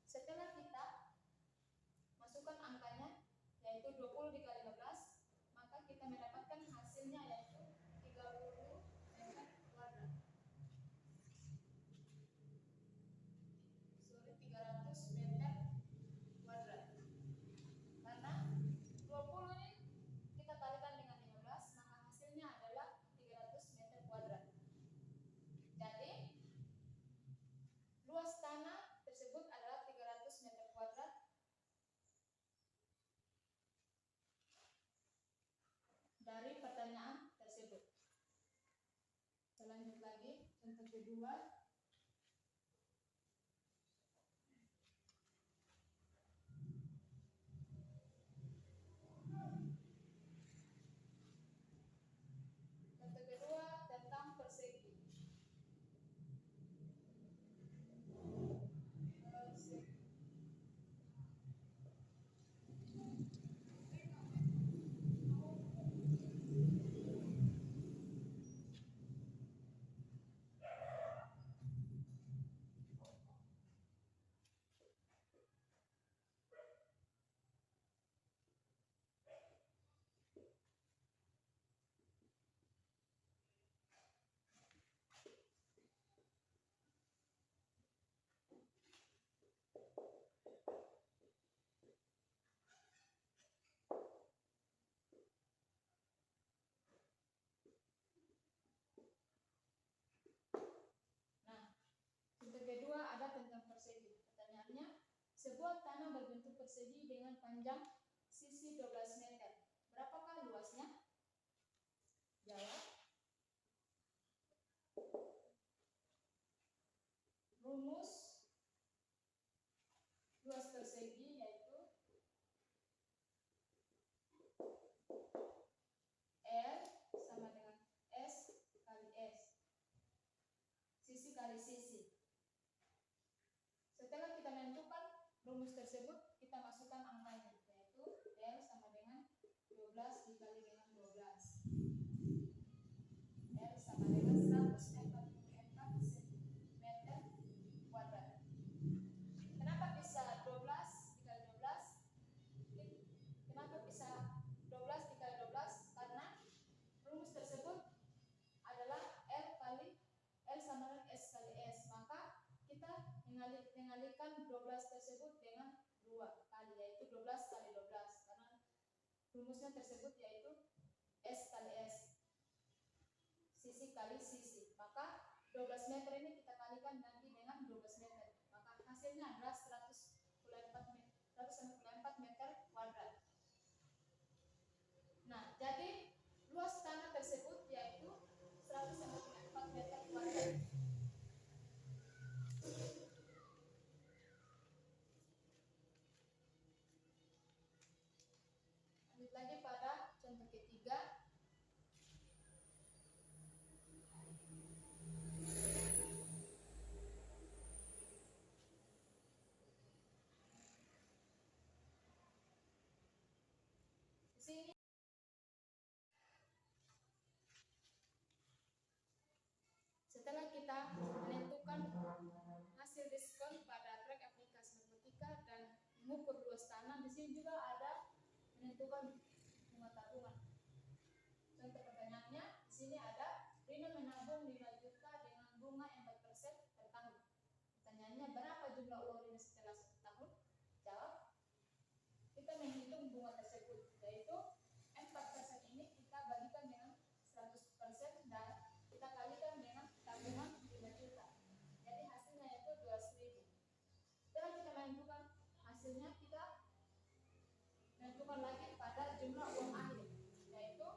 Setelah kita masukkan angkanya yaitu 20 dikali 15, maka kita mendapatkan hasilnya yaitu 30 meter kuadrat. 300 meter kuadrat. Karena 20 ini kita kalikan dengan 15, maka hasilnya adalah 300 meter kuadrat. Jadi luas tanah tersebut adalah 300 meter kuadrat. Dari pertanyaan tersebut. Kita lanjut lagi, contoh kedua. Contoh kedua tentang persegi. Contoh kedua ada tentang persegi. Pertanyaannya, sebuah tanah berbentuk persegi dengan panjang sisi 12 meter. Berapakah luasnya? Jawab. Rumus luas persegi yaitu L sama dengan S kali S. Sisi kali sisi. Setelah kita menentukan rumus tersebut, kita masukkan angkanya, yaitu L sama dengan 12 dikali dengan 12. L sama dengan 144 cm kuadrat. Kenapa bisa 12 dikali 12? Kenapa bisa 12 dikali 12? Karena rumus tersebut adalah L sama dengan S kali S. Maka kita mengalihkan 12 tersebut dengan 2 kali, yaitu 12 kali 12, karena rumusnya tersebut yaitu S kali S, sisi kali sisi. Maka 12 meter ini kita kalikan nanti dengan 12 meter, maka hasilnya adalah 144 kita menentukan hasil diskon pada track aplikasi matematika dan mengukur luas tanah. Di sini juga ada menentukan bunga tabungan. Contoh pertanyaannya, di sini ada Rina menabung 5 juta dengan bunga 4% per tahun. Pertanyaannya, berapa jumlah uang Rina setelah 1 tahun? Jawab. Kita menghitung bunga tersebut, yaitu 4% ini kita bagikan dengan 100% dan kita kalikan dengan tabungan 5 juta. Jadi hasilnya itu 200.000. Setelah kita menentukan hasilnya, kita menentukan lagi pada jumlah uang akhir, yaitu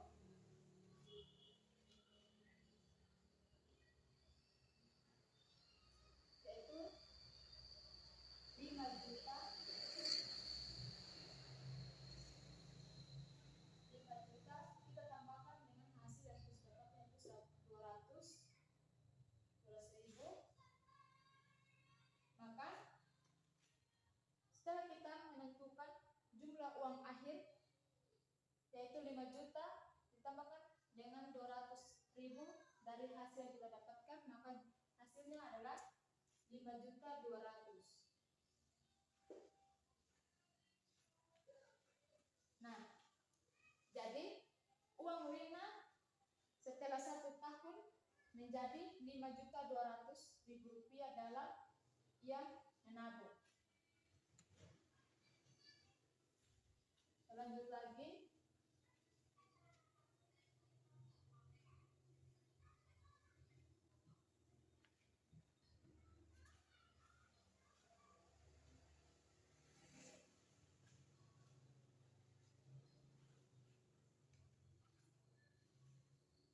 yaitu 5 juta 5 juta kita tambahkan dengan hasil yang kita dapat yaitu 200.000. Maka setelah kita menentukan jumlah uang akhir yaitu 5 juta ditambahkan dengan 200.000 dari hasil yang kita dapatkan, maka hasilnya adalah 5.200.000. Nah, jadi uang Rina setelah 1 tahun menjadi 5.200.000 rupiah dalam ia menabung. Lanjut lagi.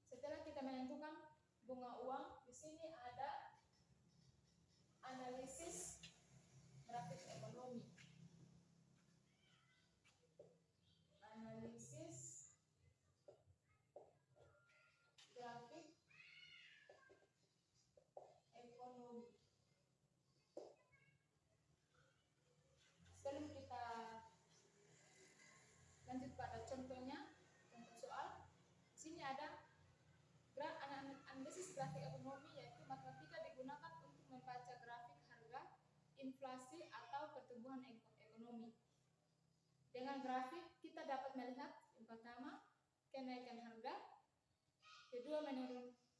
Setelah kita menentukan bunga uang, di sini ada analisis grafik ekonomi. Analisis grafik ekonomi. Sebelum kita lanjut pada contohnya, contoh soal, di sini ada analisis grafik ekonomi, yaitu matematika digunakan untuk membaca grafik harga, inflasi atau pertumbuhan ekonomi. Dengan grafik kita dapat melihat yang pertama kenaikan harga, kedua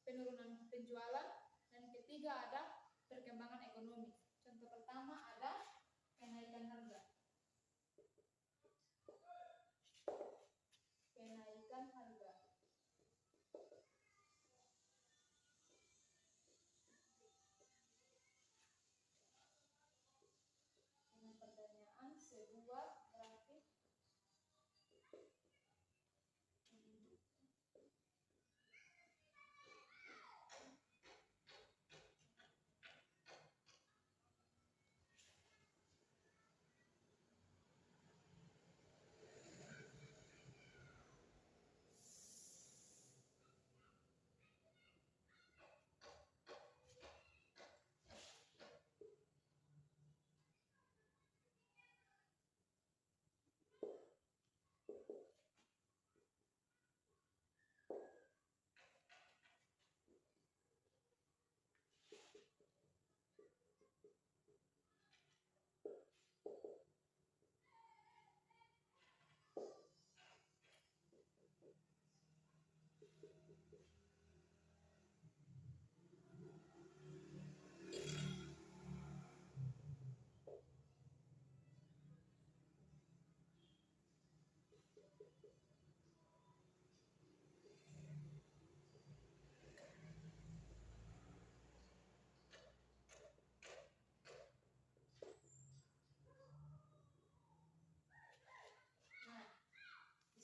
penurunan penjualan, dan ketiga ada perkembangan ekonomi. Contoh pertama ada kenaikan harga. Kenaikan harga. Dengan pertanyaan sebuah grafik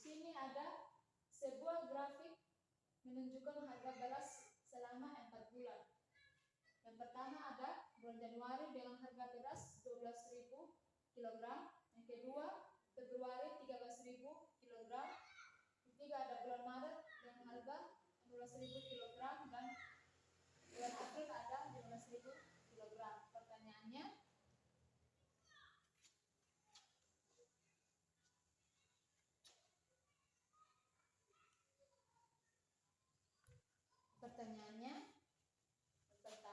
sini ada sebuah grafik menunjukkan harga beras selama 4 bulan. Yang pertama ada bulan Januari dengan harga beras 12.000 kg. Yang kedua Februari 13.000 kg. Ketiga ada bulan Maret dengan harga 12.000 kg dan bulan April ada 15.000 kg. Pertanyaannya, pertama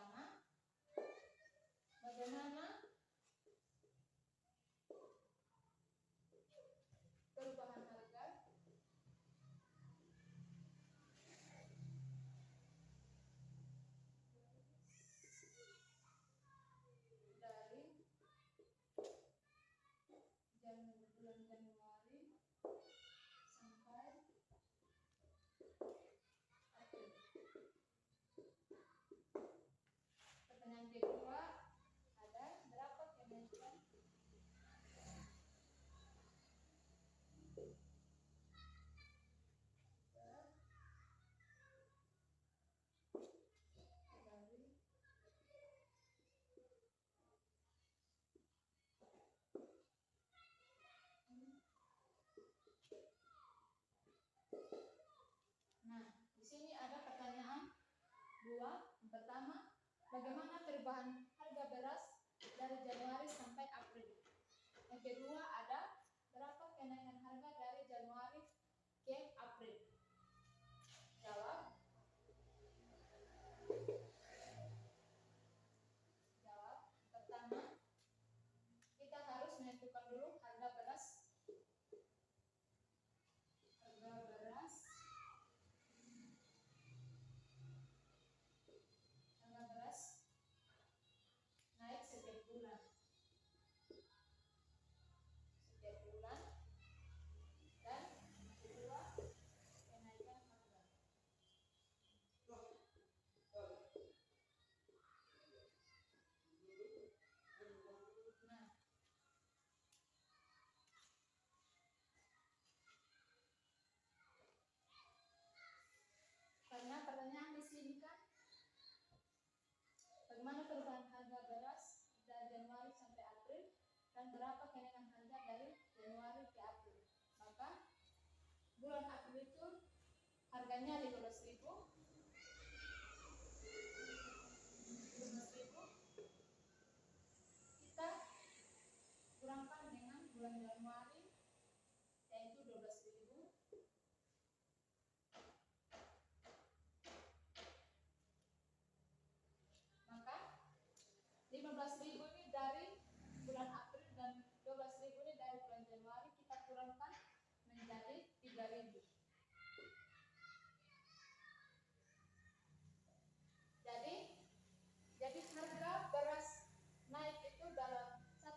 Yang pertama, bagaimana perubahan harga beras dari Januari sampai April. Yang kedua, ada berapa kenaikan harga dari Januari ke April. Jawab. Pertama, kita harus menentukan dulu harga beras. Harga beras naik setiap bulan. Dan kedua, kenaikan harga. Nah, karena pertanyaan di sini kan, bagaimana perubahan harga beras dari Januari sampai April dan berapa kenaikan harga dari Januari ke April. Maka bulan April itu harganya 15.000. Kita kurangkan dengan bulan Januari yaitu 12.000. Maka 15.000 ini dari bulan April dan 12.000 ini dari bulan Januari, kita kurangkan menjadi 3.000. Jadi harga beras naik itu dalam 1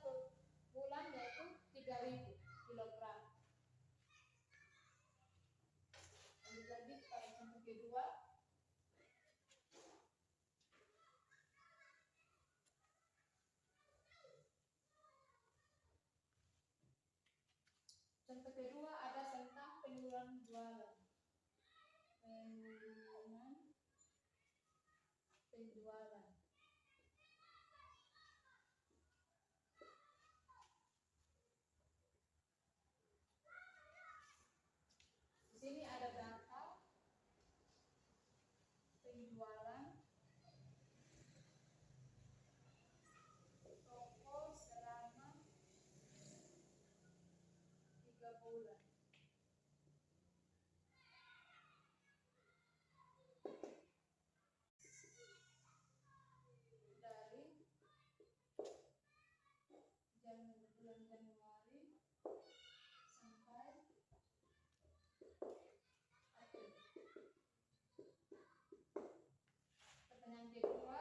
bulan yaitu 3.000 kilogram. Lanjut lagi pada contoh kedua. Contoh kedua ada tentang penurunan jualan. Penjualan. Di sini ada data penjualan toko selama 3 bulan. Dari bulan Januari sampai April. Pertanyaan kedua,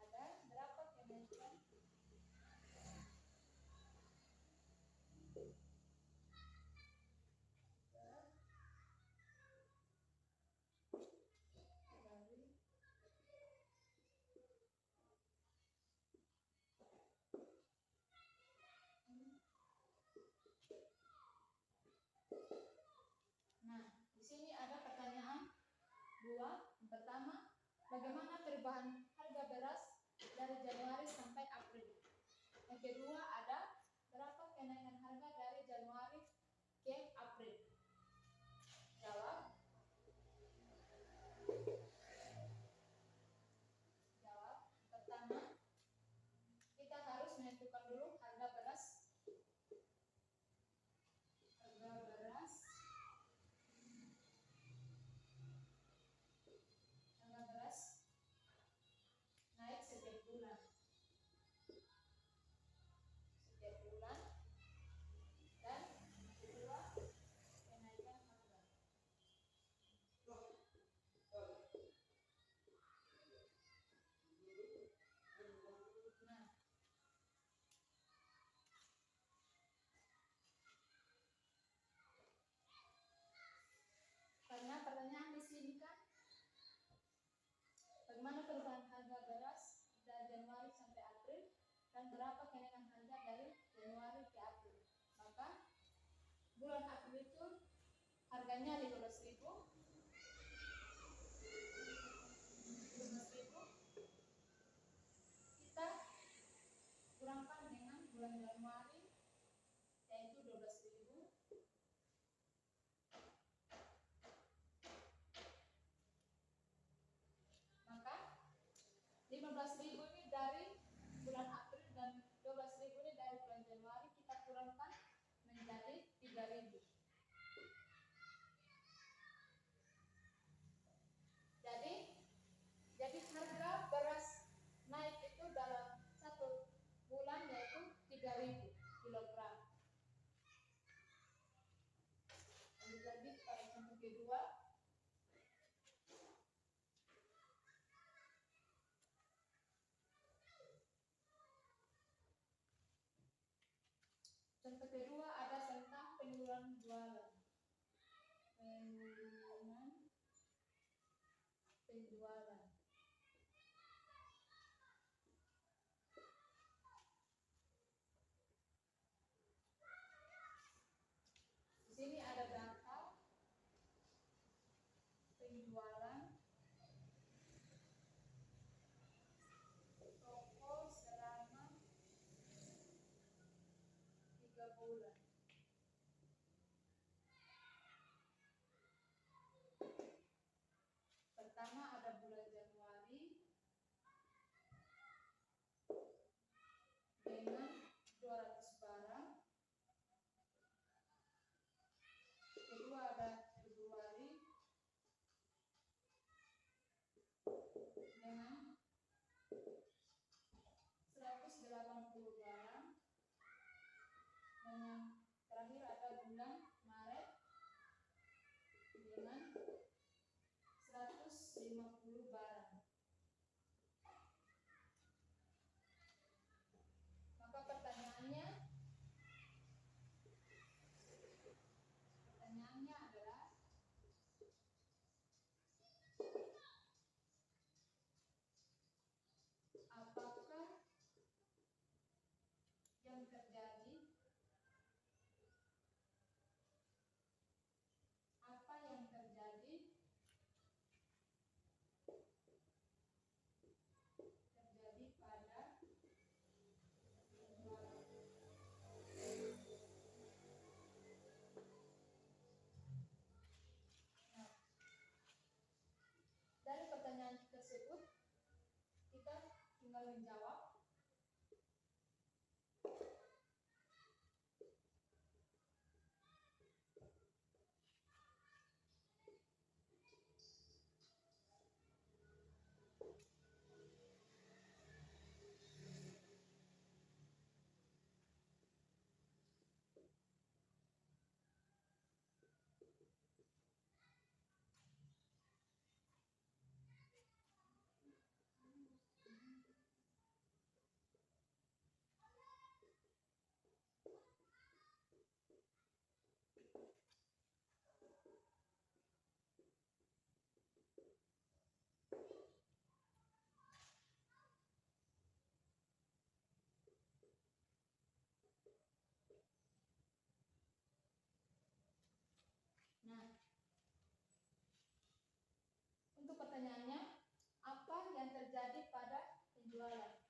ada berapa kenaikan dari Nah, di sini ada pertanyaan 2. Yang pertama, bagaimana perubahan harga beras dari Januari sampai April. Yang kedua, ada berapa kenaikan harga dari Januari ke April. Jawab. Pertama, kita harus menentukan dulu harga beras. Harga beras naik setiap bulan. Dan kedua, kenaikan harga. Nah, karena pertanyaan di sini kan, bagaimana perubahan harga beras dari Januari sampai April dan berapa kenaikan harga dari Januari ke April. Maka bulan April itu harganya 15.000. Kita kurangkan dengan bulan Januari yaitu 12.000. Maka 3.000. Jadi harga beras naik itu dalam 1 bulan yaitu 3.000 kilogram. Lanjut lagi pada contoh kedua. Contoh kedua ada tentang penurunan jualan. Penjualan. Di sini ada data penjualan toko selama 3 bulan. Pertama ada bulan Januari dengan 200 barang. Kedua ada Februari dengan 180 barang. Dan yang terakhir ada bulan Maret dengan 150 barang. Maka pertanyaannya adalah apakah yang terjadi pada penjualan. Nah, dari pertanyaan tersebut kita tinggal menjawab. Nah, untuk pertanyaannya, apa yang terjadi pada penjualan?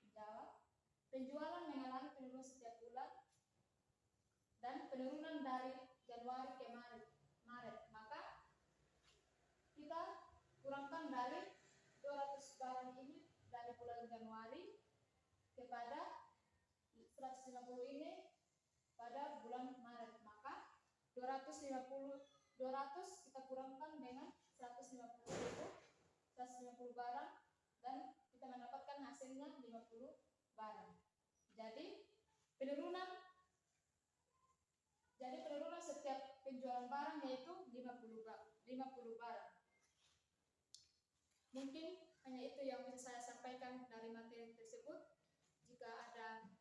Jawab, penjualan mengalami penurunan setiap bulan dan penurunan dari Januari ke Maret. Maka kita kurangkan dari 200 barang ini dari bulan Januari kepada 150 ini pada bulan Maret. Maka 200 kita kurangkan dengan 150 barang dan kita mendapatkan hasilnya 50 barang. Jadi penurunan setiap penjualan barang yaitu 50 barang. Mungkin hanya itu yang bisa saya sampaikan dari materi tersebut. Jika ada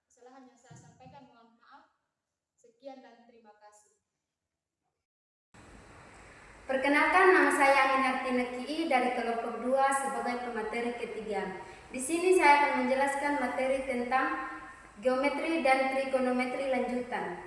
kesalahan yang saya sampaikan, mohon maaf. Sekian dan terima kasih. Perkenalkan, nama saya Aminarti Nekii dari kelompok 2 sebagai pemateri ketiga. Di sini saya akan menjelaskan materi tentang geometri dan trigonometri lanjutan.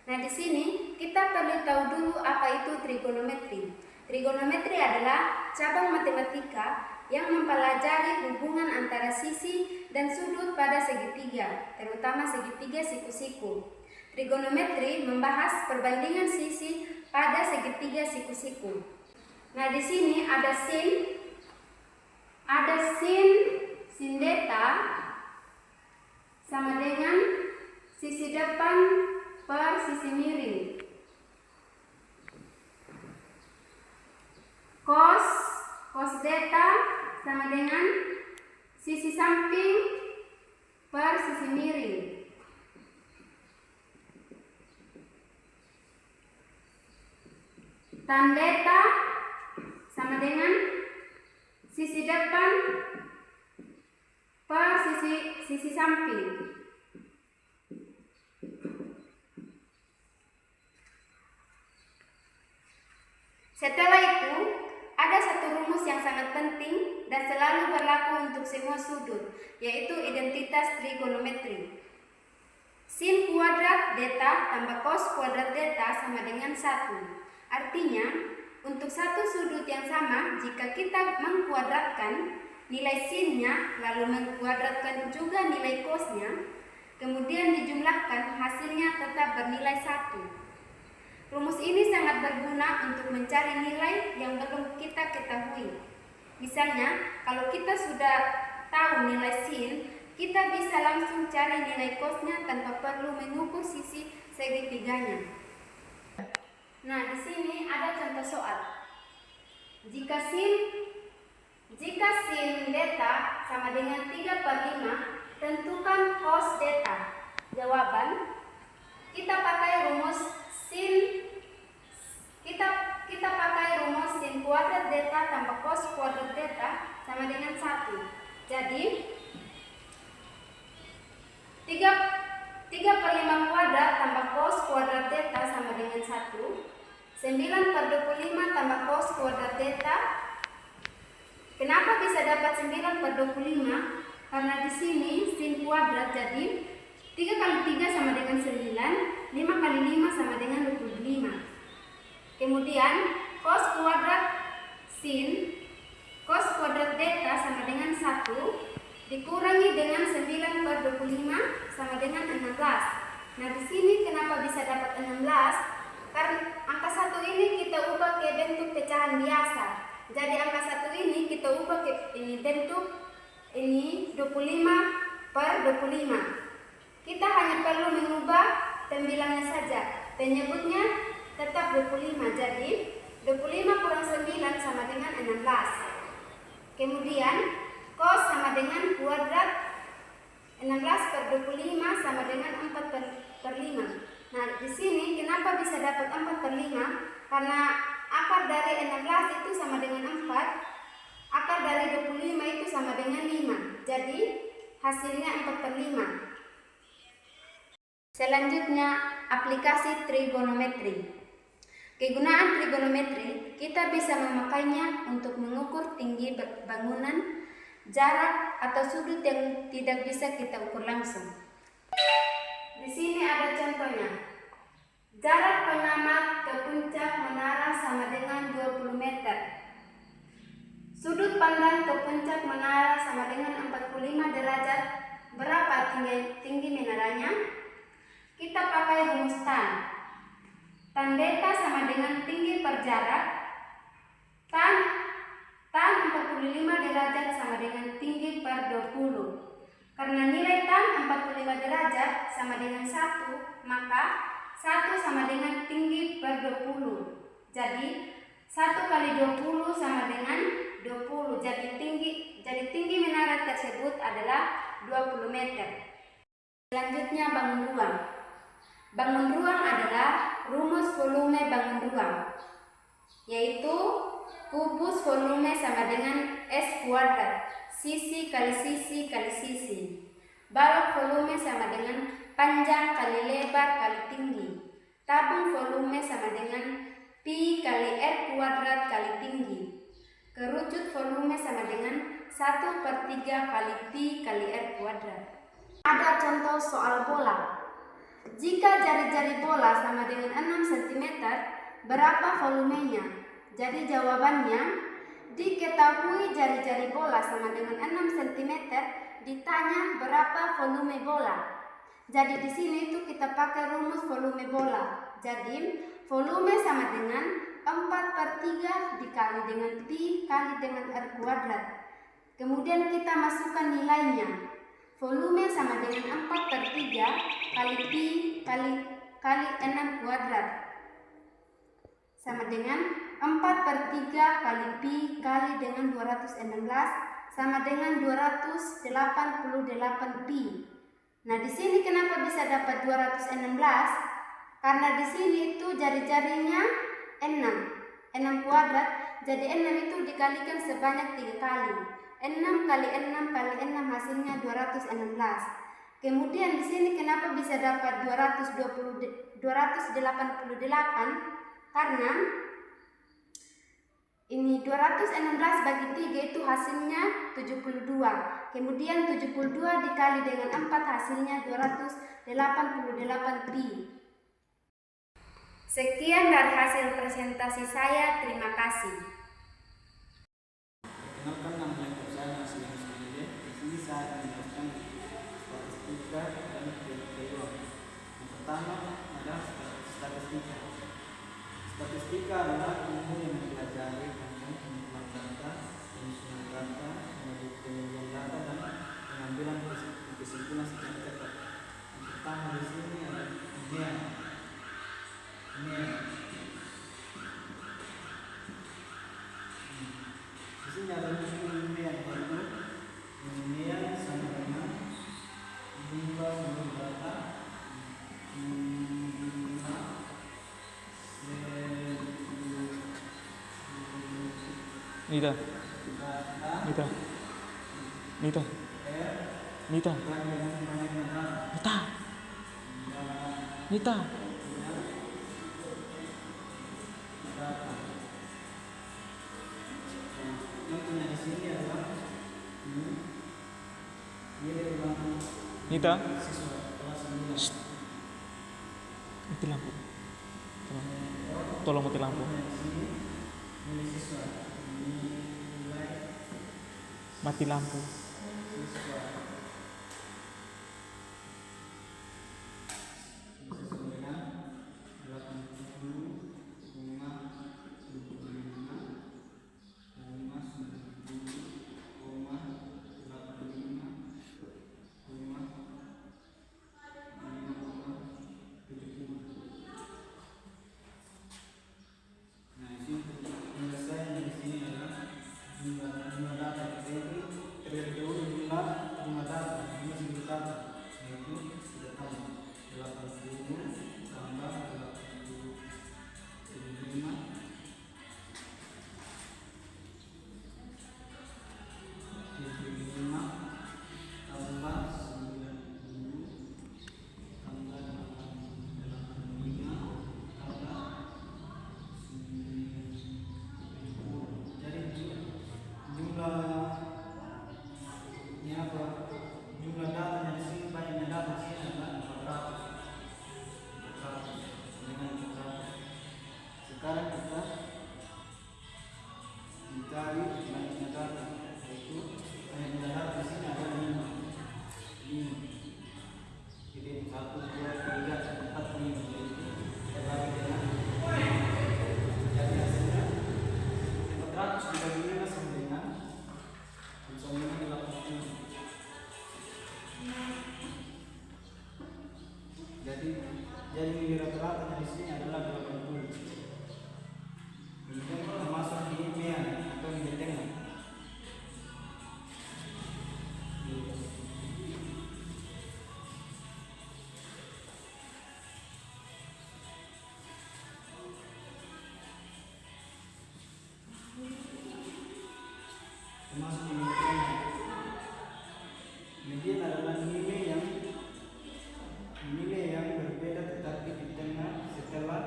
Nah, di sini kita perlu tahu dulu apa itu trigonometri. Trigonometri adalah cabang matematika yang mempelajari hubungan antara sisi dan sudut pada segitiga, terutama segitiga siku-siku. Trigonometri membahas perbandingan sisi pada segitiga siku-siku. Nah, di sini ada sin theta sama dengan sisi depan per sisi miring. Cos theta sama dengan sisi samping per sisi miring. Tan theta sama dengan sisi depan per sisi samping. Setelah itu, ada satu rumus yang sangat penting dan selalu berlaku untuk semua sudut, yaitu identitas trigonometri. Sin kuadrat theta tambah cos kuadrat theta sama dengan 1. Artinya, untuk satu sudut yang sama, jika kita mengkuadratkan nilai sinnya, lalu mengkuadratkan juga nilai cosnya, kemudian dijumlahkan, hasilnya tetap bernilai 1. Rumus ini sangat berguna untuk mencari nilai yang belum kita ketahui. Misalnya, kalau kita sudah tahu nilai sin, kita bisa langsung cari nilai cosnya tanpa perlu mengukur sisi segitiganya. Nah, di sini ada contoh soal. Jika sin theta sama dengan 3/5, tentukan cos theta. Jawaban, kita pakai rumus sin kuadrat theta tambah cos kuadrat theta sama dengan 1. Jadi 3/5 kuadrat tambah cos kuadrat theta sama dengan 1. 9/25 tambah cos kuadrat theta. Kenapa bisa dapat 9/25? Karena di sini sin kuadrat, jadi 3 kali 3 sama dengan 9, 5 kali 5 sama dengan 25. Kemudian cos kuadrat theta sama dengan 1 dikurangi dengan 9/25 sama dengan 16. Nah, di sini kenapa bisa dapat 16? Karena angka 1 ini kita ubah ke bentuk pecahan biasa. Jadi angka 1 ini kita ubah ke bentuk 25/25. Kita hanya perlu mengubah pembilangnya saja. Penyebutnya tetap 25. Jadi 25 kurang 9 sama dengan 16. Kemudian cos sama dengan kuadrat 16/25 sama dengan 4/5. Nah, di sini kenapa bisa dapat 4/5? Karena akar dari 16 itu sama dengan 4, akar dari 25 itu sama dengan 5. Jadi hasilnya 4/5. Selanjutnya, aplikasi trigonometri. Kegunaan trigonometri, kita bisa memakainya untuk mengukur tinggi bangunan, jarak, atau sudut yang tidak bisa kita ukur langsung. Di sini ada contohnya. Jarak pengamat ke puncak menara sama dengan 20 meter. Sudut pandang ke puncak menara sama dengan 45 derajat. Berapa tinggi menaranya? Kita pakai rumus tan. Tan theta sama dengan tinggi per jarak. Tan 45 derajat sama dengan tinggi per 20. Karena nilai tan 45 derajat sama dengan 1, maka 1 sama dengan tinggi per 20. Jadi 1 kali 20 sama dengan 20. Jadi tinggi menara tersebut adalah 20 meter. Selanjutnya, bangun ruang. Bangun ruang adalah rumus volume bangun ruang, yaitu kubus volume sama dengan S kuadrat, sisi kali sisi kali sisi. Balok volume sama dengan panjang kali lebar kali tinggi. Tabung volume sama dengan pi kali R kuadrat kali tinggi. Kerucut volume sama dengan 1/3 kali pi kali R kuadrat. Ada contoh soal bola. Jika jari-jari bola sama dengan 6 cm, berapa volumenya? Jadi jawabannya, diketahui jari-jari bola sama dengan 6 cm, ditanya berapa volume bola. Jadi di sini itu kita pakai rumus volume bola. Jadi volume sama dengan 4/3 dikali dengan pi kali dengan R kuadrat. Kemudian kita masukkan nilainya. Volume sama dengan 4/3 kali pi kali 6 kuadrat sama dengan 4/3 kali pi kali dengan 216 sama dengan 288 pi. Nah, di sini kenapa bisa dapat 216? Karena di sini itu jari-jarinya 6 kuadrat, jadi 6 itu dikalikan sebanyak 3 kali. 6 kali 6 kali 6 hasilnya 216. Kemudian di sini kenapa bisa dapat 288? Karena ini 216 bagi 3 itu hasilnya 72. Kemudian 72 dikali dengan 4 hasilnya 288 pi. Sekian dari hasil presentasi saya. Terima kasih. Perkenalkan, nama saya Nasir Muslimin. Di sini saya akan menjelaskan statistika dan teori. Yang pertama adalah statistika. Statistika adalah ilmu yang mempelajari tentang pengumpulan data, penyusunan data, penyajian data, dan pengambilan kesimpulan secara cepat. Yang pertama di sini adalah ilmiah. Di sini ada ilmiah, yaitu ilmiah sama dengan jumlah data, Nita. Contohnya di sini adalah nilai ulang Nita. siswa kelas 9. Mati lampu. Tolong mati lampu. Di sini nilai siswa, nilai Mati lampu. siswa sesuai dengan 80, nah ini penyelesaian di sini adalah jumlah data, yaitu terlebih dahulu jumlah data ini sendiri data, yaitu sudah tahu 80 tambah 85 tambah 90 tambah 85 tambah 90. Jadi jumlahnya apa? Jumlah datanya di sini, banyaknya data di sini adalah 400 dengan 400. Sekarang kita mencari banyaknya data, yaitu banyaknya data di sini ada 5. Jadi 1, 2, 3, 4, 5, yaitu terbagi dengan 5. Jadi hasilnya 400 dibagi 5 sama dengan 80. Jadi nilai rata-ratanya di sini adalah 80. Kemudian kita masuk di ilmiah atau nilai tengah. Masuk di nilai tengah. Median adalah nilai yang berbeda tetapi di tengah setelah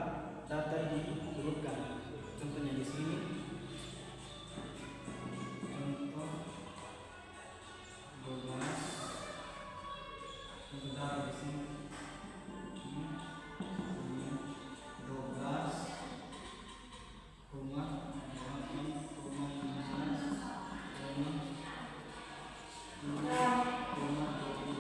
data diurutkan. Contohnya di sini. Contoh 12. Contoh data di sini. 12 koma 15 koma 2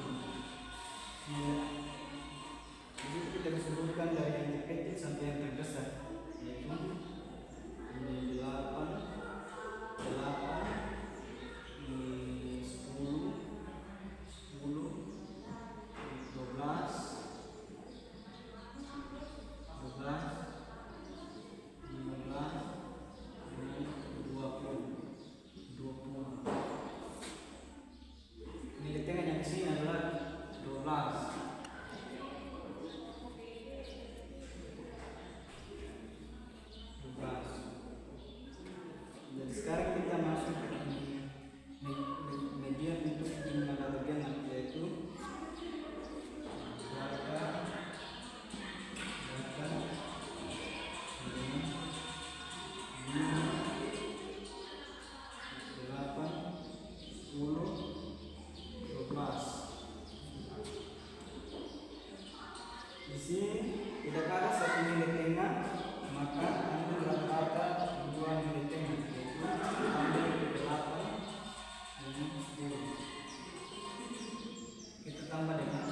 sama dengan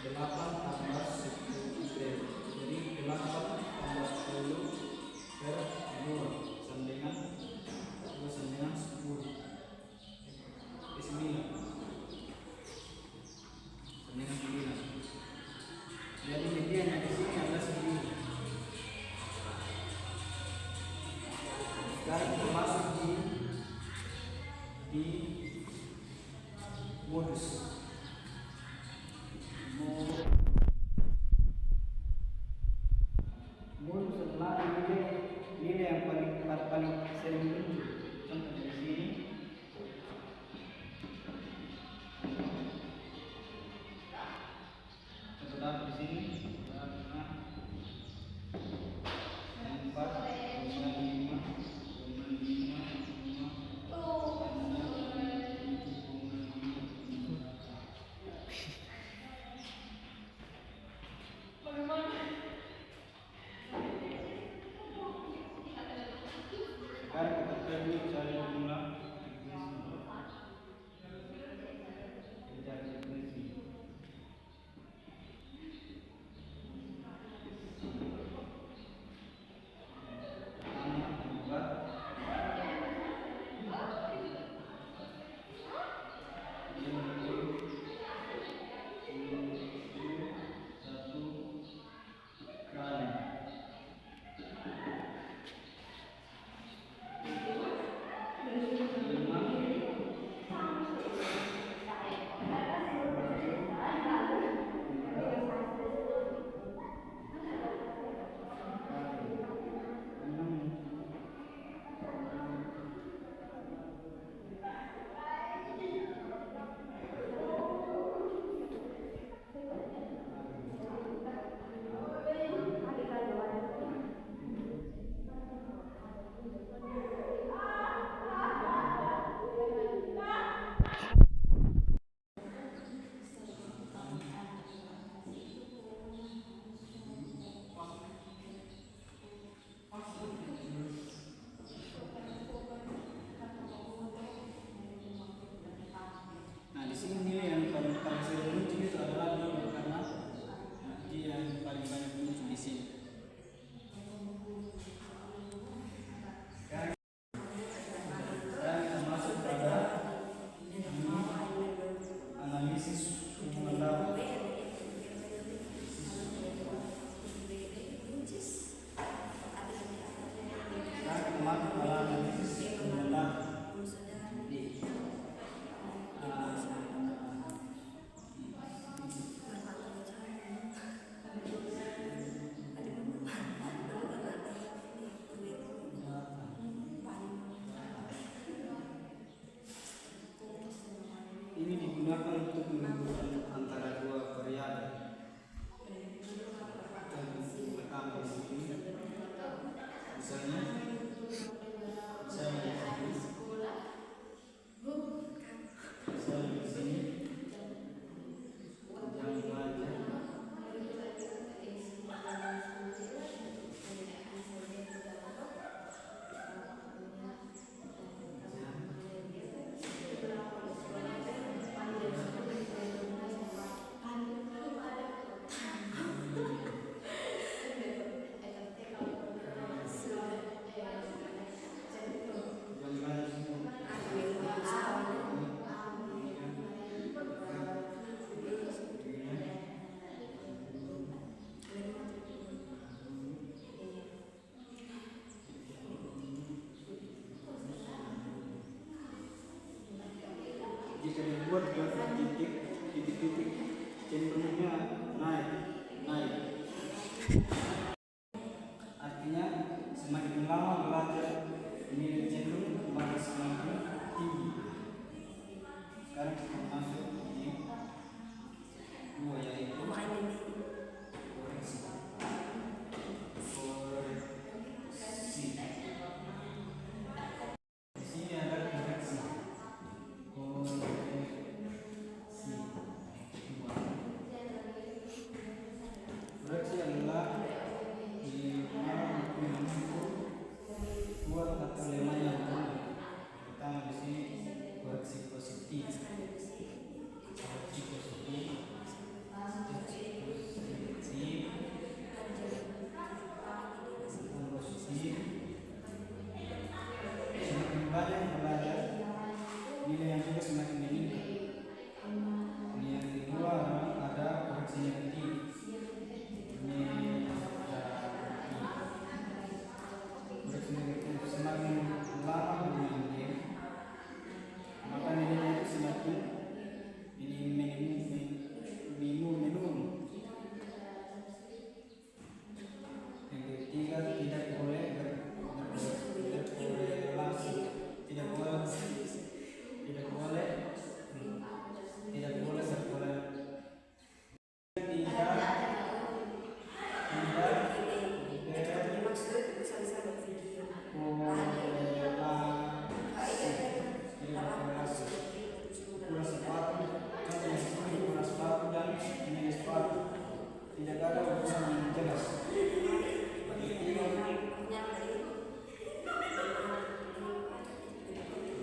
8 tambah 10. Jadi 8 tambah 10 per 2 sama dengan 2 sama dengan 10. 9 sama dengan 9. Jadi mediannya di sini adalah 9. Sekarang kita masuk di modus. Modus adalah nilai yang paling sering muncul. Contoh di sini. Contoh di sini. 2 titik cenderungnya naik. Artinya semakin lama belajar ini cenderung semakin tinggi. Sekarang kita masuk di 2 yaitu koreksi. Di sini ada koreksi. Koreksi adalah di mana buat kata lemah yang benar. Pertama di sini koreksi positif. Koreksi positif sinergi. Ini semakin lama bermain game, maka nilainya itu semakin minimum. Yang ketiga, tidak boleh berkorelasi, tidak boleh ukuran sepatu, contohnya di sini ukuran sepatu dan nilai sepatu tidak ada ukuran yang jelas.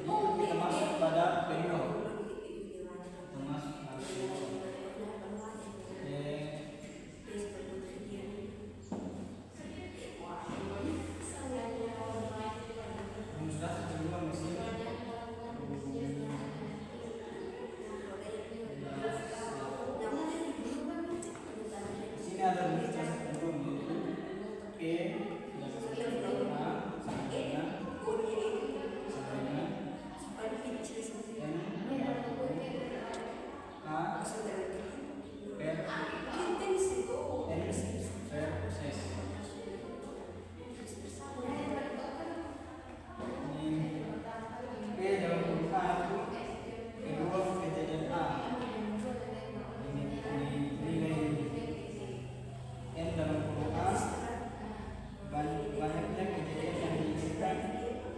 Kita masuk pada periode. Ini ada rumus tertentu yaitu banyaknya kejadian yang diinginkan,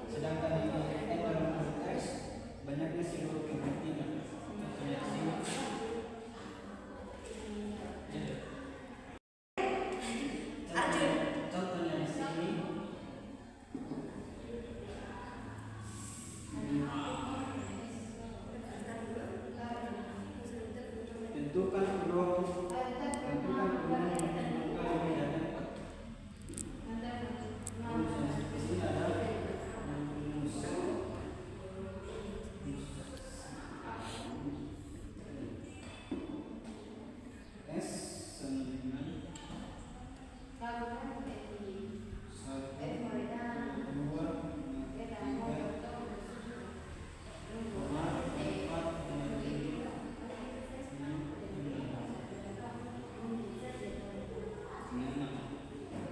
sedangkan nilai N dalam konteks banyaknya seluruh kemungkinan. Contohnya di sini. Contohnya di sini. Tentukan peluang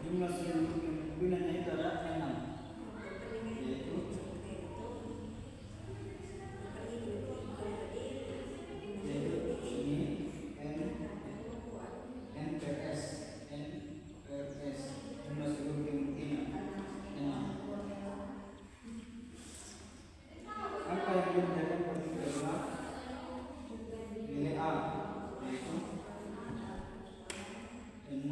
jumlah seluruh kemungkinannya itu ada 6, yaitu ini N per S jumlah seluruh kemungkinan 6. Apa yang menjadi pertimbangan nilai A, yaitu 6, N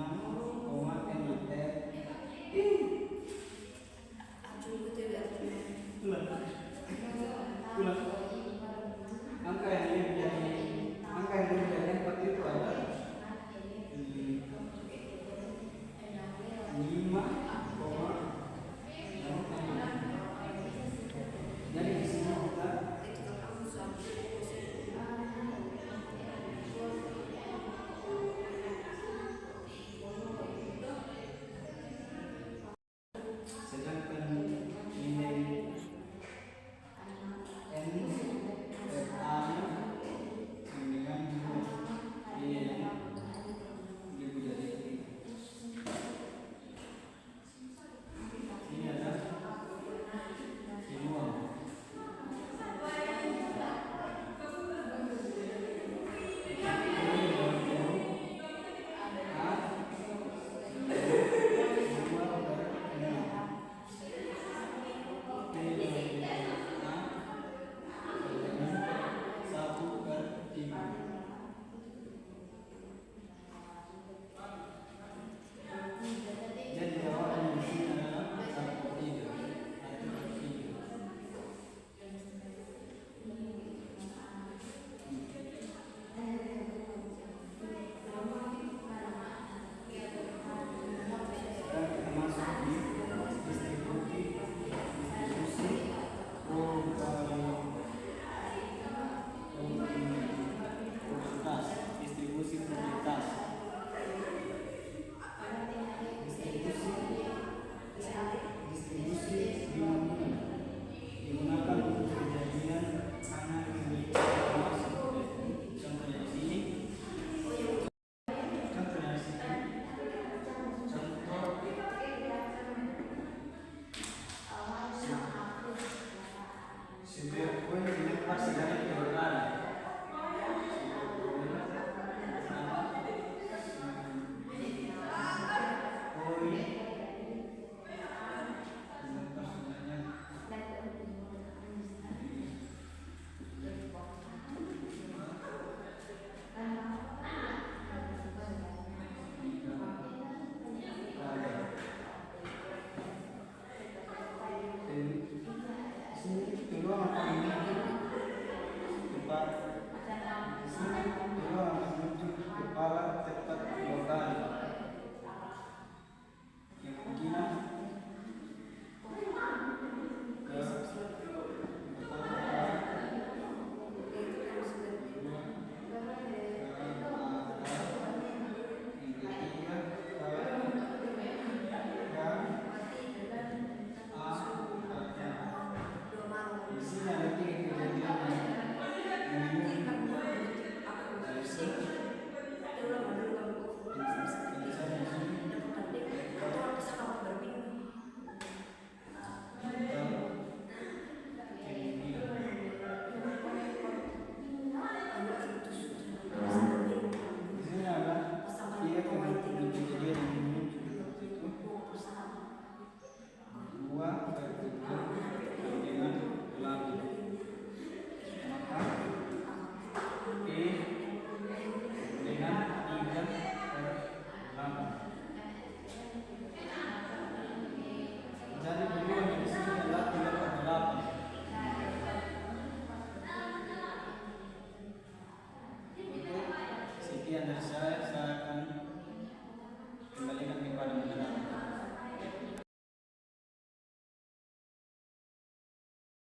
Sekian dari saya akan